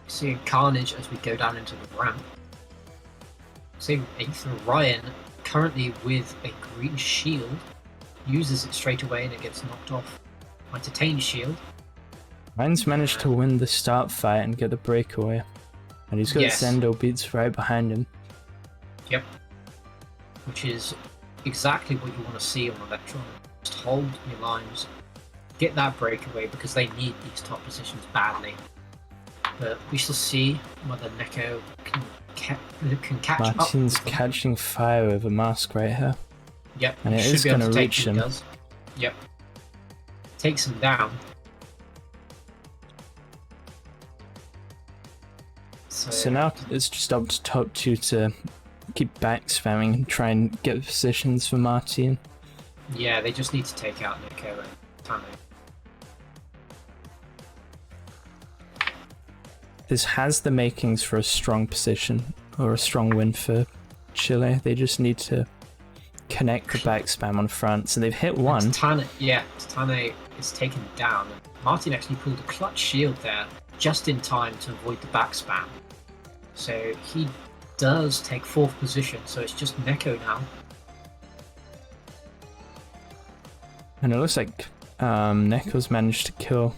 Seeing carnage as we go down into the ramp. Seeing Aether-Ryan currently with a green shield, uses it straight away and it gets knocked off by TATANE shield. Ryan's managed to win the start fight and get the breakaway, and he's got ZendobeatZ right behind him. Yep. Which is exactly what you want to see on Electron. Just hold your lines, get that breakaway because they need these top positions badly. But we shall see whether Neko can catch up. Martin's catching fire with a mask right here. Yep. And it is going to reach him. Yep. Takes him down. So now it's just up to top 2 to keep back spamming and try and get positions for Martin. Yeah, they just need to take out Neko and TATANE. This has the makings for a strong position or a strong win for Chile. They just need to connect the back spam on France, and they've hit one. TATANE is taken down. Martin actually pulled a clutch shield there just in time to avoid the back spam. So he does take 4th position, so it's just Neko now. And it looks like Neko's managed to kill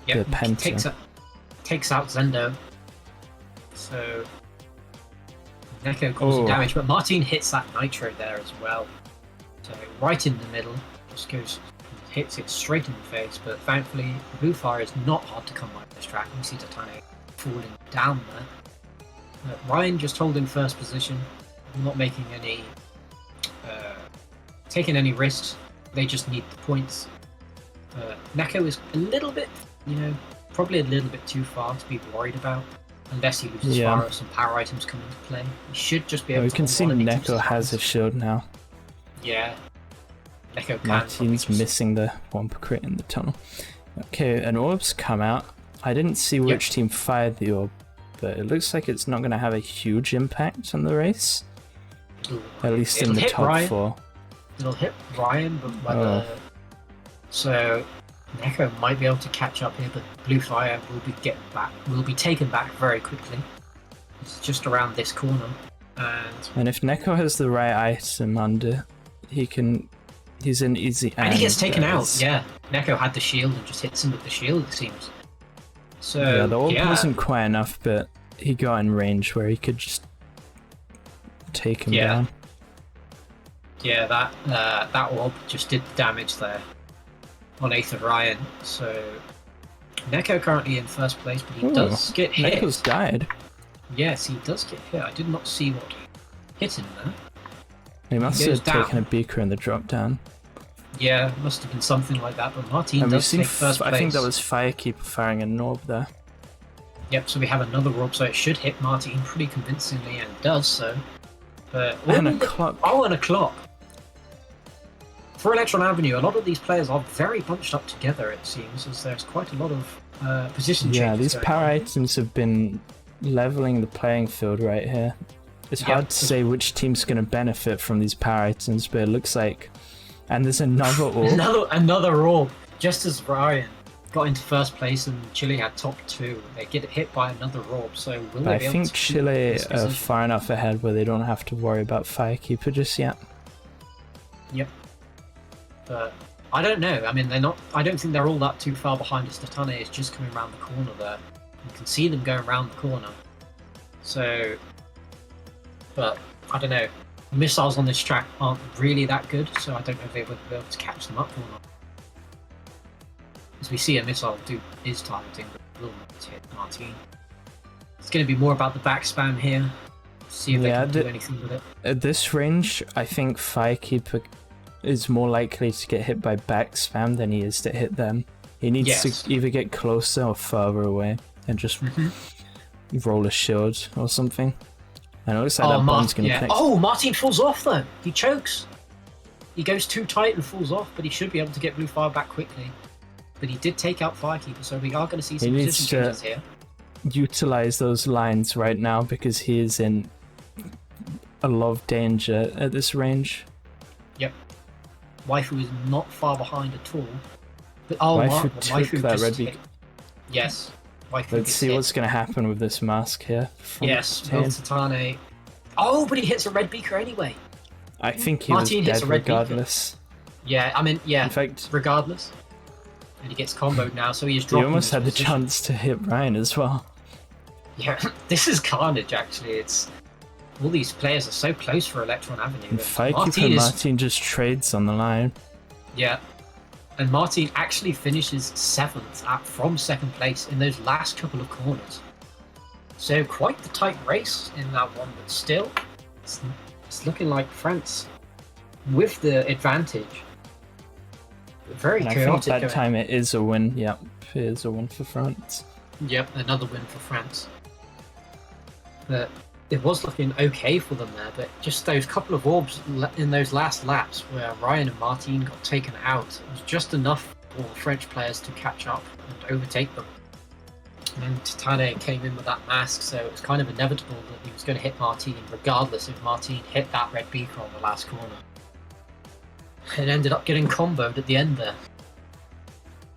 the Penta. Takes out Zendo. So Neko causing damage, but Martin hits that Nitro there as well. So right in the middle, just goes, hits it straight in the face, but thankfully Blue Fire is not hard to come by this track. You see TATANE falling down there. Ryan just holding first position, not making any, taking any risks. They just need the points. Neko is a little bit, probably a little bit too far to be worried about, unless he loses fire or some power items come into play. He should just be able to. We can see Neko has a shield now. Yeah. Neko can. Martin's missing the Wampa crit in the tunnel. Okay, an orb's come out. I didn't see which team fired the orb, but it looks like it's not going to have a huge impact on the race. At least in the top 4. It'll hit Ryan, but whether... So Neko might be able to catch up here, but Blue Fire will be taken back very quickly. It's just around this corner, and if Neko has the right item under, he's an easy. And he gets taken out. Yeah, Neko had the shield and just hits him with the shield. It seems. So yeah, the orb wasn't quite enough, but he got in range where he could just take him down. Yeah, that orb just did the damage there on Aether-Ryan. So Neko currently in first place, but he does get hit. Neko's died. Yes, he does get hit. I did not see what hit him there. He must have taken a beaker in the drop down. Yeah, must have been something like that, but Martin does take first place. I think that was Firekeeper firing an orb there. Yep, so we have another orb, so it should hit Martin pretty convincingly, and does so. But and a clock. Oh, and a clock. For Electron Avenue, a lot of these players are very bunched up together, it seems, as there's quite a lot of position changes. Yeah, these power items have been leveling the playing field right here. It's hard to say which team's going to benefit from these power items, but it looks like... And there's another orb. another orb. Just as Ryan got into first place and Chile had top 2, they get hit by another orb, so will they be able to... I think Chile are far enough ahead where they don't have to worry about Firekeeper just yet. Yep. But I don't know. I mean, they're not... I don't think they're all that too far behind as TATANE is just coming around the corner there. You can see them going around the corner. So... But, I don't know. Missiles on this track aren't really that good, so I don't know if they would be able to catch them up or not. As we see a missile is targeting, but will not hit Martin. It's going to be more about the back spam here. See if they can do anything with it. At this range, I think Firekeeper is more likely to get hit by back spam than he is to hit them. He needs to either get closer or further away and just roll a shield or something. And it looks like that bomb's going to connect. Oh, Martin falls off though. He chokes. He goes too tight and falls off, but he should be able to get Blue Fire back quickly. But he did take out Firekeeper, so we are going to see some position changes here. Utilize those lines right now because he is in a lot of danger at this range. Yep. Waifu is not far behind at all. But Waifu that red beak. Yes. Let's see what's going to happen with this mask here. Yes, TATANE. Oh, but he hits a red beaker anyway. I think he was dead regardless. Yeah, I mean, yeah. In fact, regardless. And he gets comboed now, so he is dropping. He almost had the chance to hit Ryan as well. Yeah, this is carnage. Actually, it's all these players are so close for Electron Avenue. And Martin just trades on the line. Yeah. And Martin actually finishes 7th from 2nd place in those last couple of corners. So quite the tight race in that one, but still, it's looking like France with the advantage. Very chaotic. I think that time it is a win. Yep, it is a win for France. Yep, another win for France. But it was looking okay for them there, but just those couple of orbs in those last laps where Ryan and Martin got taken out, it was just enough for French players to catch up and overtake them. And then TATANE came in with that mask, so it was kind of inevitable that he was going to hit Martin, regardless if Martin hit that red beaker on the last corner. It ended up getting comboed at the end there.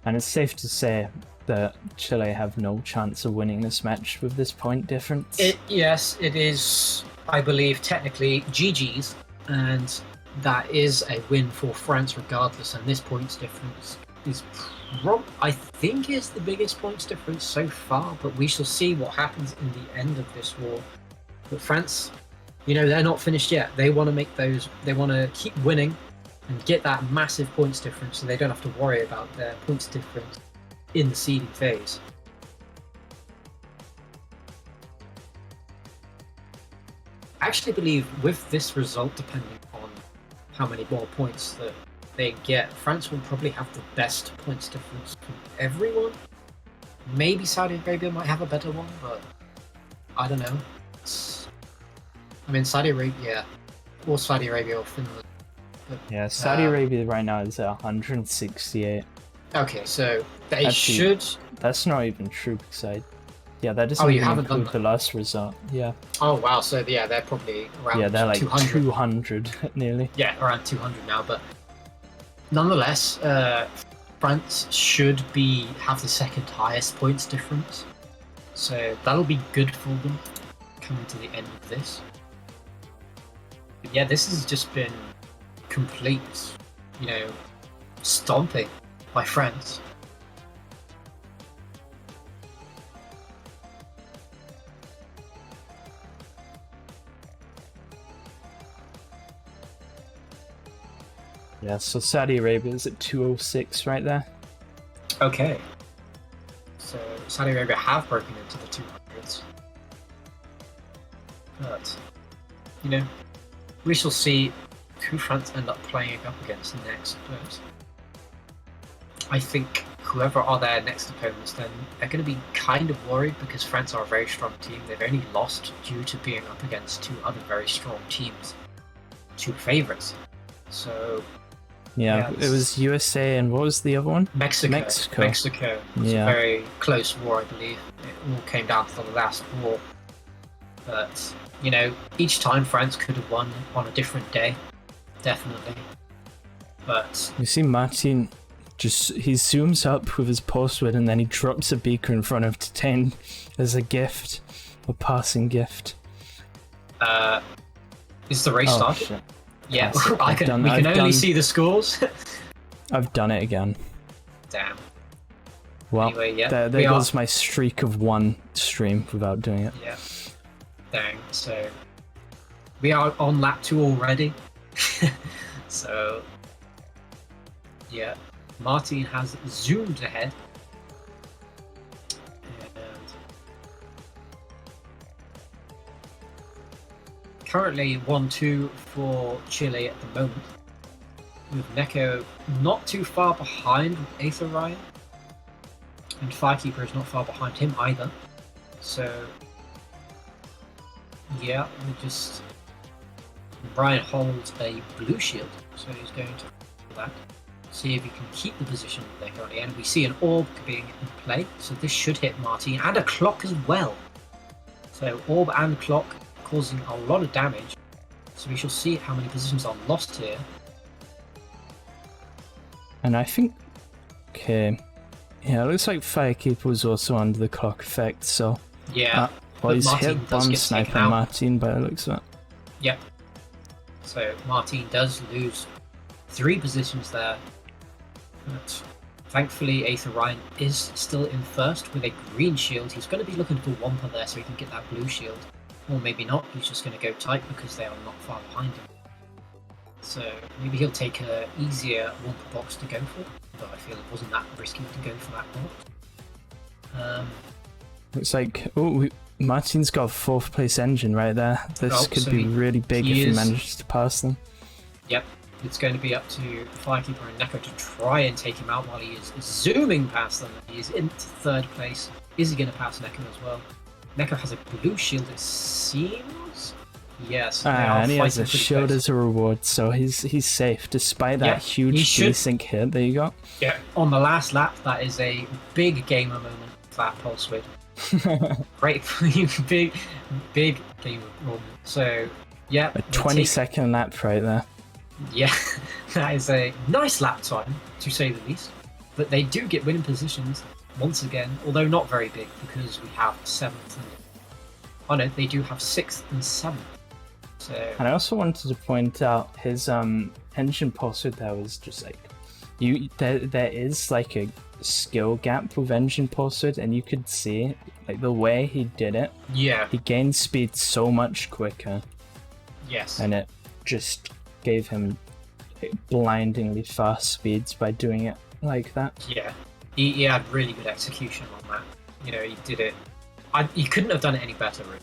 And it's safe to say that Chile have no chance of winning this match with this point difference. Yes, it is, I believe, technically GG's, and that is a win for France regardless, and this points difference is I think is the biggest points difference so far, but we shall see what happens in the end of this war. But France, they're not finished yet. They want to make those, they want to keep winning and get that massive points difference so they don't have to worry about their points difference in the seeding phase. I actually believe with this result, depending on how many more points that they get, France will probably have the best points difference from everyone. Maybe Saudi Arabia might have a better one, but I don't know. Saudi Arabia or Finland. But, yeah, Saudi Arabia right now is at 168. Okay, so they Actually, should. That's not even true because that doesn't even include the last result. Yeah. Oh wow, so they're probably around. Yeah, they're like 200. 200 nearly. Yeah, around 200 now, but nonetheless, France should have the second highest points difference, so that'll be good for them coming to the end of this. But yeah, this has just been complete, stomping by France. Yeah, so Saudi Arabia is at 206 right there. Okay. So Saudi Arabia have broken into the 200s. But, we shall see who France end up playing up against next. But I think whoever are their next opponents, then they're going to be kind of worried because France are a very strong team. They've only lost due to being up against two other very strong teams, two favourites. So yeah, it was USA and what was the other one? Mexico. It was a very close war, I believe. It all came down to the last war. But, each time France could have won on a different day. Definitely. But you see Martin, he zooms up with his post win and then he drops a beaker in front of TATANE as a gift, a passing gift. Is the race started? Shit. Yeah, we can only see the scores. I've done it again. Damn. Well, anyway, yeah, there goes my streak of one stream without doing it. Yeah. Dang. So we are on lap 2 already. So yeah, Martin has zoomed ahead. Currently 1-2 for Chile at the moment, with Neko not too far behind with Aether-Ryan, and Firekeeper is not far behind him either. So yeah, Ryan holds a blue shield, so he's going to do that, see if he can keep the position they're currently in. We see an orb being in play, so this should hit Martin, and a clock as well. So orb and clock causing a lot of damage, so we shall see how many positions are lost here. And I think, okay, yeah, it looks like Firekeeper was also under the clock effect, so yeah, he's hit bomb sniper Martin by the looks of it. Yep. So Martin does lose 3 positions there, but thankfully Aether-Ryan is still in first with a green shield. He's going to be looking for Wampa there so he can get that blue shield. Or maybe not, he's just going to go tight because they are not far behind him. So maybe he'll take an easier Wampa box to go for, but I feel it wasn't that risky to go for that box. Looks like, Martin's got a 4th place engine right there. This could be really big if he manages to pass them. Yep, it's going to be up to Firekeeper and Neko to try and take him out while he is zooming past them. He is in 3rd place. Is he going to pass Neko as well? Neko has a blue shield, it seems. Yes, and he has a shield as a reward, so he's safe despite that huge desync hit. There you go. Yeah, on the last lap, that is a big gamer moment for that pulse width. Great, big gamer moment. So yeah, a 20-second lap right there. Yeah, that is a nice lap time to say the least. But they do get winning positions once again, although not very big because we have 7th and they do have 6th and 7th. So, and I also wanted to point out his engine pulsewidth there was just like there is like a skill gap with engine pulsewidth, and you could see like the way he did it. yeah, He gained speed so much quicker, yes, and it just gave him blindingly fast speeds by doing it like that. yeah. He had really good execution on that. You know, he did it. He couldn't have done it any better, really.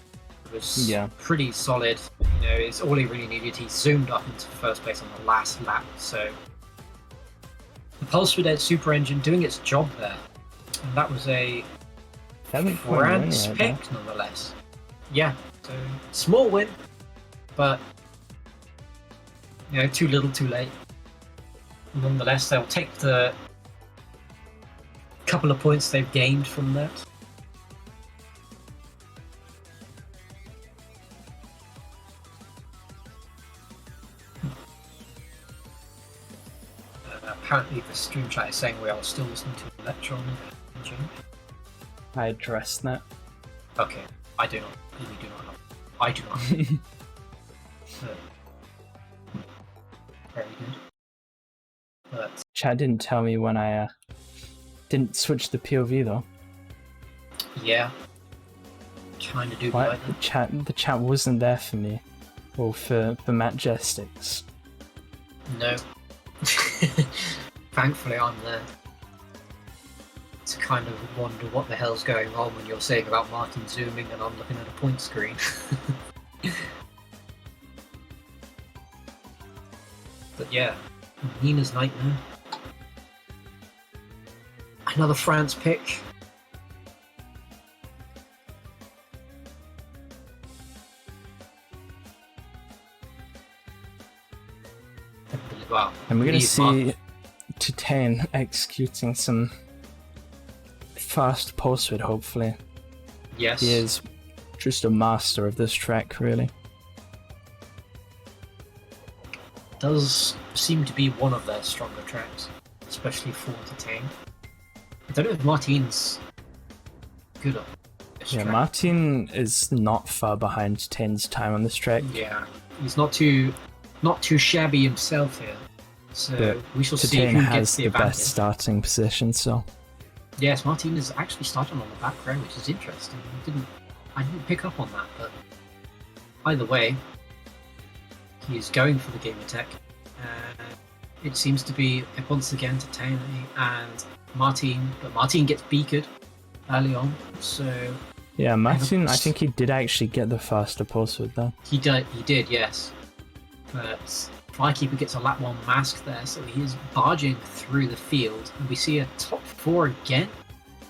It was pretty solid. You know, it's all he really needed. He zoomed up into first place on the last lap, so the pulsewidth super engine doing its job there. And that was a France pick, nonetheless. Yeah, so small win, but you know, too little, too late. Nonetheless, they'll take the couple of points they've gained from that. Apparently the stream chat is saying we are still listening to Electron and June. I addressed that. Okay, I do not. Really do not know. I do not. Very good. But Chad didn't tell me when I didn't switch the POV though. yeah, kind of do What? like that. The chat wasn't there for me, or for Matjestix. No. Thankfully, I'm there to kind of wonder what the hell's going on when you're saying about Martin zooming and I'm looking at a point screen. But yeah, Nina's nightmare. Another France pick. Wow. And we're going to see TATANE executing some fast pulsewidth, hopefully. Yes. He is just a master of this track, really. Does seem to be one of their stronger tracks, especially for TATANE. I don't know if Martin's good on this track. Martin is not far behind TATANE's time on this track. Yeah, he's not too shabby himself here. So but we shall see TATANE who has gets the the advantage. best starting position, so Yes, Martin is actually starting on the back row, which is interesting. I didn't pick up on that, but either way, he is going for the gamer tech. It seems to be once again TATANE and Martin, but Martin gets beakered early on, so yeah, Martin, I think he did actually get the faster pulsewidth though. he did, yes. But Flykeeper gets a lap 1 mask there, so he is barging through the field, and we see a top 4 again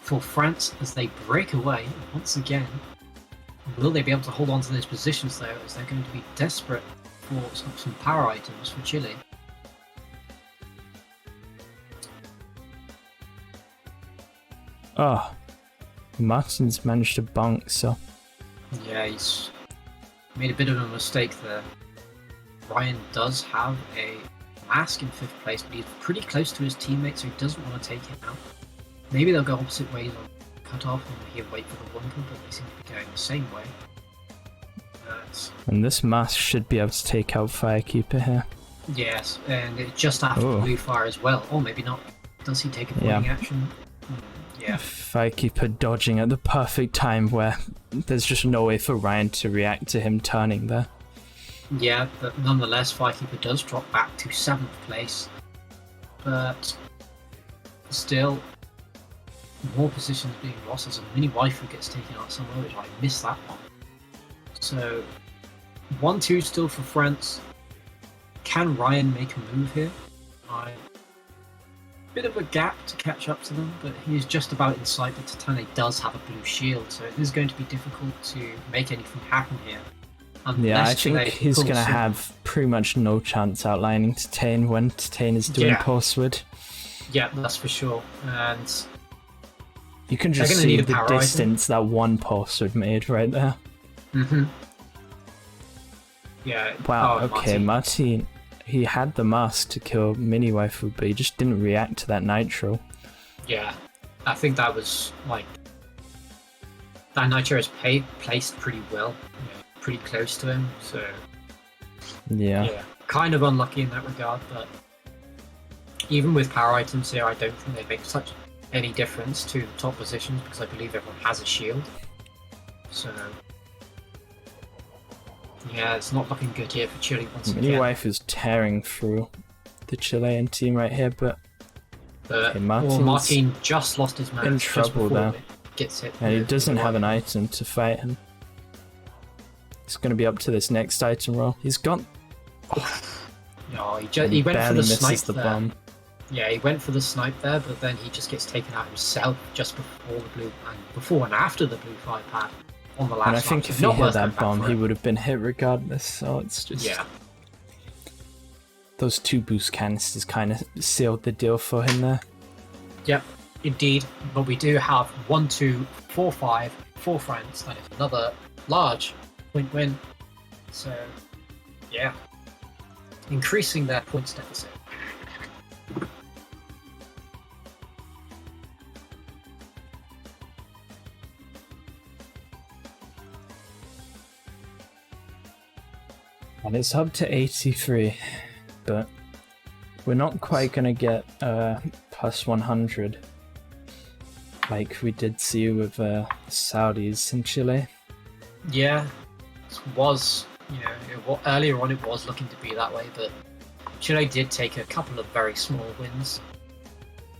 for France as they break away once again. Will they be able to hold on to those positions though, as they're going to be desperate for some power items for Chile? Oh, Martin's managed to bunk, so Yeah, he's made a bit of a mistake there. Ryan does have a mask in 5th place, but he's pretty close to his teammate, so he doesn't want to take it out. Maybe they'll go opposite ways on cut-off and he'll wait for the Wumpa, but they seem to be going the same way. And this mask should be able to take out Firekeeper here. Yes, and it's just after Blue Fire as well. Or maybe not. Does he take a avoiding action? Yeah. Firekeeper dodging at the perfect time where there's just no way for Ryan to react to him turning there. Yeah, but nonetheless, Firekeeper does drop back to 7th place. But still, more positions being lost as a Miniwaifu gets taken out somewhere, which I missed that one. So, 1-2 still for France. Can Ryan make a move here? Bit of a gap to catch up to them, but he's just about in sight, but TATANE does have a blue shield, so it is going to be difficult to make anything happen here. Yeah, I think he's going to have pretty much no chance outlining TATANE when TATANE is doing pulsewidth. Yeah, that's for sure. And you can just see the distance that one pulsewidth made right there. Mm-hmm. Yeah. Wow, okay, Martin, he had the mask to kill Miniwaifu, but he just didn't react to that nitro. Yeah, I think that was like... That nitro is placed pretty well, pretty close to him, so Yeah. Kind of unlucky in that regard, but even with power items here, I don't think they make such any difference to the top positions because I believe everyone has a shield. So yeah, it's not looking good here for Chile once again. Miniwaifu is tearing through the Chilean team right here, but Martin just lost his match. In trouble there. Gets hit. And he doesn't have an item to fight him. It's going to be up to this next item roll. He's gone. No, he went for the snipe there. Bomb. Yeah, he went for the snipe there, but then he just gets taken out himself just before the blue, and before and after the blue 5 pad on the last. And I think if he hit that bomb, he would have been hit regardless. So it's just those 2 boost canisters kind of sealed the deal for him there. Yep, indeed. But we do have 1, 2, 4, 5 for France. That is another large point win. So yeah, increasing their points deficit. And it's up to 83, but we're not quite going to get plus 100 like we did see with Saudis in Chile. Yeah, it was, earlier on it was looking to be that way, but Chile did take a couple of very small wins.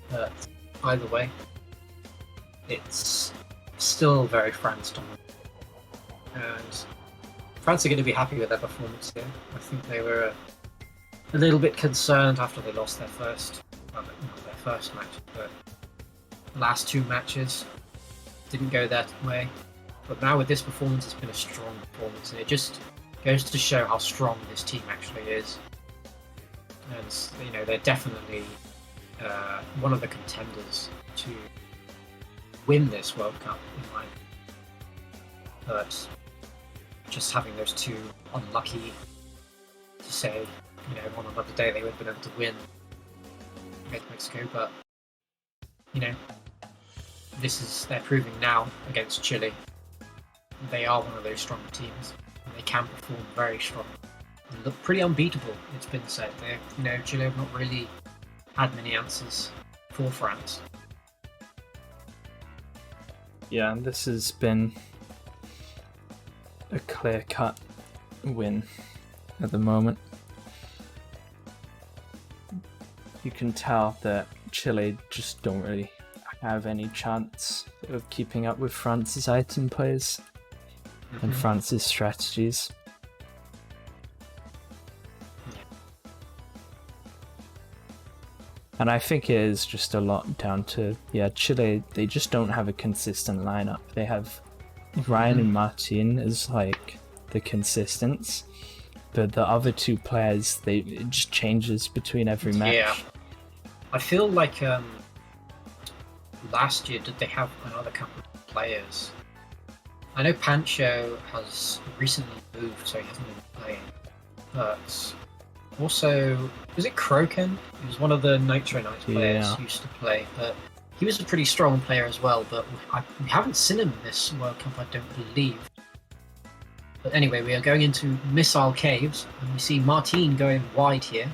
But either way, it's still very France dominant. And France are going to be happy with their performance here. I think they were a little bit concerned after they lost their first, not their first match, but last 2 matches didn't go their way. But now with this performance, it's been a strong performance, and it just goes to show how strong this team actually is. And they're definitely one of the contenders to win this World Cup, in my opinion. But just having those 2 unlucky to say, on another day they would have been able to win against Mexico, but they're proving now against Chile they are one of those strong teams, and they can perform very strong and look pretty unbeatable. It's been said Chile have not really had many answers for France. Yeah, this has been a clear-cut win at the moment. You can tell that Chile just don't really have any chance of keeping up with France's item plays and France's strategies. And I think it is just a lot down to, Chile, they just don't have a consistent lineup. They have Ryan and Martin as like the consistents, but the other 2 players, it just changes between every match. Yeah. I feel like last year, did they have another couple of players? I know Pancho has recently moved, so he hasn't been playing. But also, was it Kroken? He was one of the Nitro Knights players who used to play, but he was a pretty strong player as well, but we haven't seen him this World Cup, I don't believe. But anyway, we are going into Missile Caves, and we see Martin going wide here.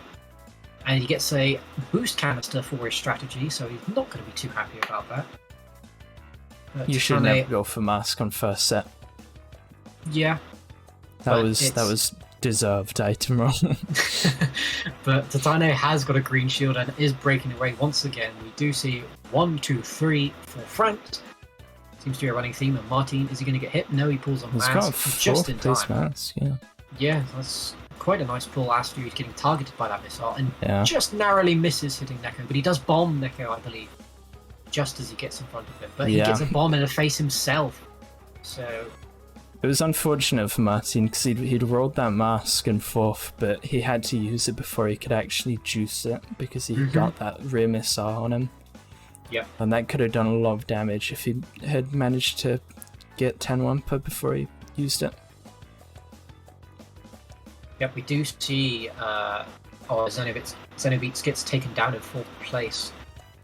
And he gets a boost canister for his strategy, so he's not going to be too happy about that. But you should never go for mask on first set. Yeah. That was deserved item roll. But TATANE has got a green shield and is breaking away once again. We do see 1, 2, 3 for France. Seems to be a running theme. And Martin, is he going to get hit? No, he pulls on mask just in time. Mask, yeah, that's quite a nice pull after he's getting targeted by that missile and just narrowly misses hitting Neko, but he does bomb Neko, I believe, just as he gets in front of him. But he gets a bomb in the face himself. So it was unfortunate for Martin because he'd rolled that mask in 4th, but he had to use it before he could actually juice it because he got that rear missile on him. Yep. And that could have done a lot of damage if he had managed to get 10-1 per before he used it. Yep, we do see ZendobeatZ gets taken down in 4th place.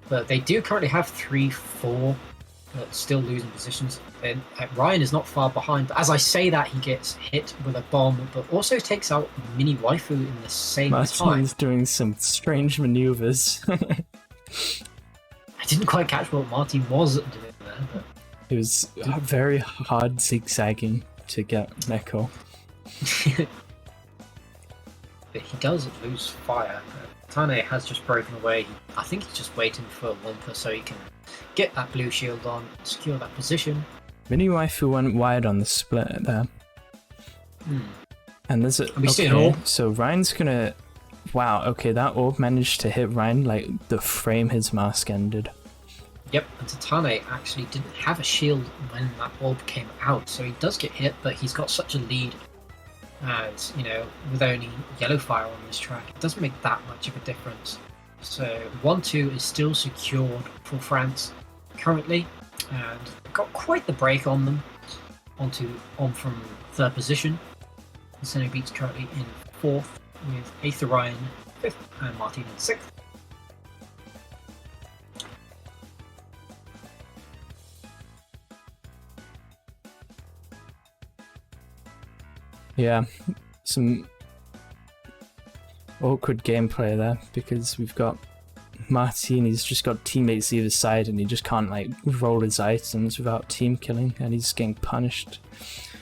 But they do currently have 3-4 but still losing positions. And Ryan is not far behind, but as I say that, he gets hit with a bomb, but also takes out Miniwaifu in the same time. Martin's doing some strange maneuvers. I didn't quite catch what Martin was doing there, but... It was very hard zigzagging to get Neko. But he does lose fire. TATANE has just broken away. I think he's just waiting for a Wumpa so he can get that blue shield on, secure that position. Miniwaifu went wide on the split there. And there's a... Okay, so Ryan's gonna... Wow, okay, that orb managed to hit Ryan like the frame his mask ended. Yep, and TATANE actually didn't have a shield when that orb came out, so he does get hit, but he's got such a lead. And, you know, with only yellow fire on this track, it doesn't make that much of a difference. So 1-2 is still secured for France currently, and got quite the break on them, on from third position. ZendobeatZ currently in fourth, with Aether-Ryan fifth and Martin in sixth. Yeah, some awkward gameplay there because we've got Martin, he's just got teammates either side and he just can't like roll his items without team killing and he's getting punished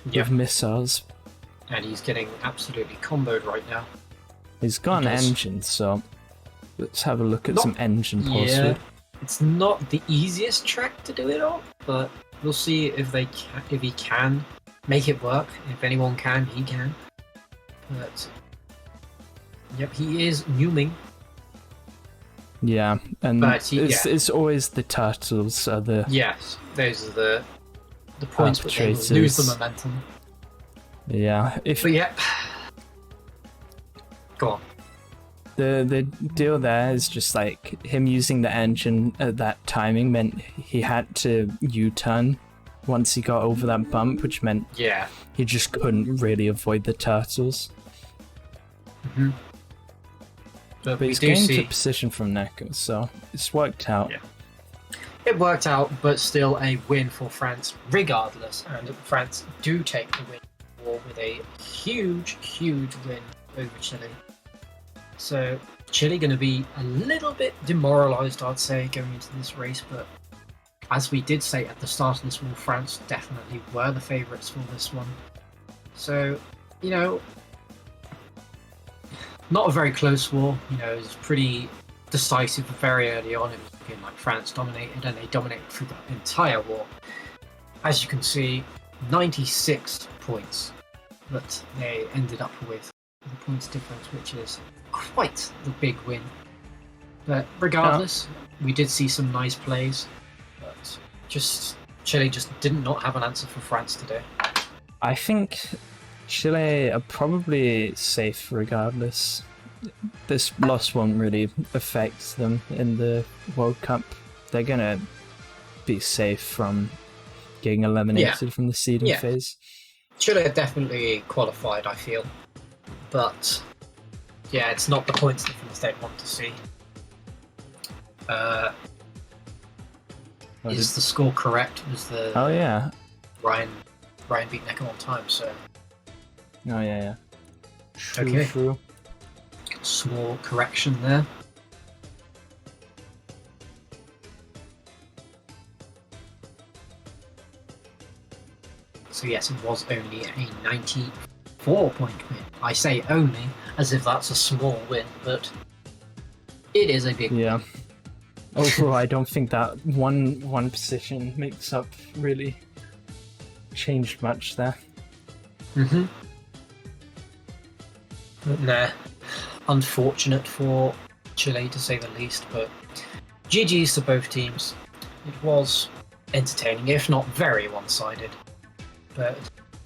with missiles. And he's getting absolutely comboed right now. He's got an engine, so let's have a look at some engine pulse. Yeah, it's not the easiest track to do it on, but we'll see if he can make it work. If anyone can, he can. But yep, he is numing. Yeah, and it's always the turtles are the... Yes, those are the points which they lose the momentum. Yeah, but yeah, go on. The deal there is just like him using the engine at that timing meant he had to U-turn once he got over that bump, which meant he just couldn't really avoid the turtles. But he's gained a position from Neko, so it's worked out. Yeah. It worked out, but still a win for France regardless, and France do take the win with a huge win over Chile. So Chile going to be a little bit demoralised, I'd say, going into this race, but as we did say at the start of this war, France definitely were the favourites for this one. So, you know, not a very close war. You know, it was pretty decisive very early on. It was looking like France dominated, and they dominated through the entire war. As you can see, 96 points that they ended up with the points difference, which is quite the big win. But regardless, we did see some nice plays, but Chile just did not have an answer for France today. I think Chile are probably safe regardless. This loss won't really affect them in the World Cup. They're gonna be safe from getting eliminated from the seeding phase. Chile are definitely qualified, I feel. But yeah, it's not the points difference they'd want to see. Is the score correct? Was the Ryan beat Neko on time, so True. Small correction there. So yes, it was only a 94-point win. I say only as if that's a small win, but it is a big win. Overall, I don't think that one position makes up really changed much there. But nah, unfortunate for Chile to say the least, but GG's to both teams. It was entertaining, if not very one-sided, but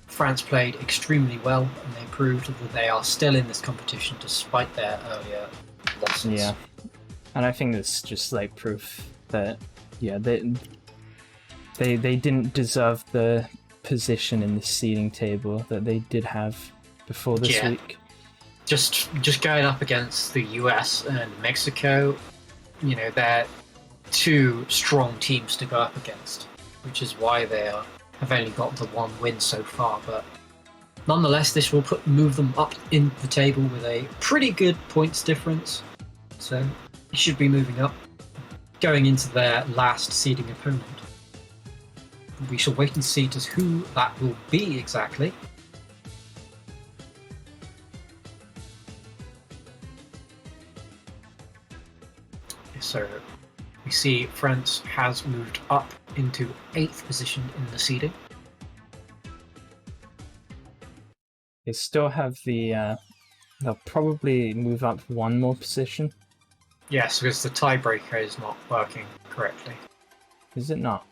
France played extremely well, and they proved that they are still in this competition despite their earlier losses. Yeah, and I think this just like proof that they didn't deserve the position in the seeding table that they did have before this week. Just going up against the US and Mexico, you know, they're two strong teams to go up against. which is why they have only got the 1 win so far. But nonetheless, this will move them up in the table with a pretty good points difference. So it should be moving up, going into their last seeding opponent. We shall wait and see just who that will be exactly. So we see France has moved up into 8th position in the seeding. They still have the, they'll probably move up 1 more position. Yes, because the tiebreaker is not working correctly. Is it not?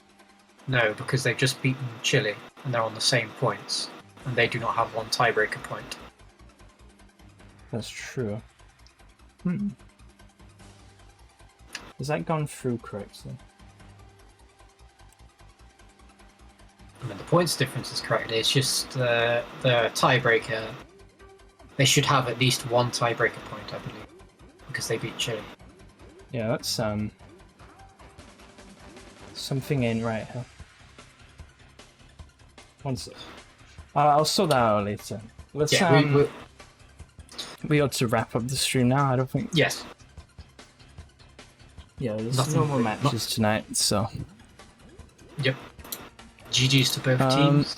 No, because they've just beaten Chile, and they're on the same points, and they do not have 1 tiebreaker point. That's true. Has that gone through correctly? I mean, the points difference is correct. It's just the tiebreaker. They should have at least 1 tiebreaker point, I believe, because they beat Chile. Yeah, that's something ain't right here. One sec. I'll sort that out later. Let's we ought to wrap up the stream now. I don't think. Yes. Yeah, there's no more matches tonight, so. Yep. GG's to both teams.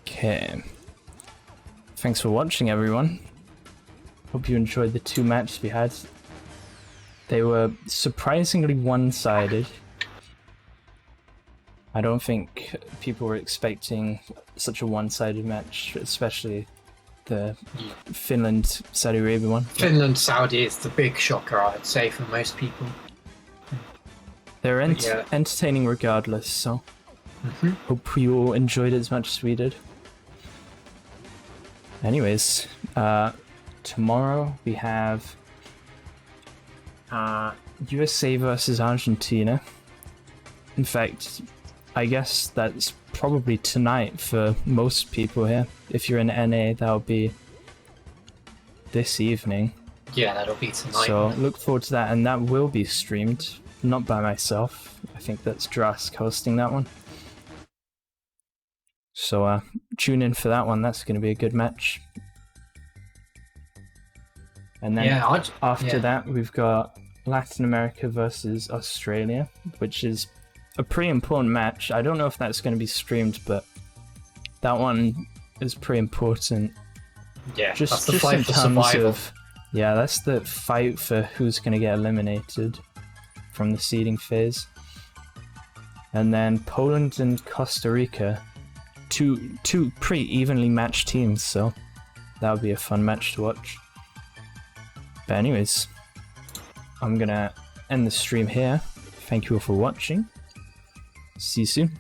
Okay. Thanks for watching, everyone. Hope you enjoyed the 2 matches we had. They were surprisingly one-sided. I don't think people were expecting such a one-sided match, especially the Finland-Saudi Arabia one. Finland-Saudi is the big shocker, I'd say, for most people. They're entertaining regardless, so hope you all enjoyed it as much as we did. Anyways, tomorrow we have USA versus Argentina. In fact, I guess that's probably tonight for most people here. If you're in NA, that'll be this evening. Yeah, that'll be tonight. So look forward to that, and that will be streamed, not by myself. I think that's Drask hosting that one. So tune in for that one. That's going to be a good match. And then after that, we've got Latin America versus Australia, which is a pretty important match. I don't know if that's going to be streamed, but that one is pretty important. Yeah, that's the fight for survival. Yeah, that's the fight for who's going to get eliminated from the seeding phase. And then Poland and Costa Rica, two pretty evenly matched teams, so that would be a fun match to watch. But anyways, I'm gonna end the stream here. Thank you all for watching. See you soon.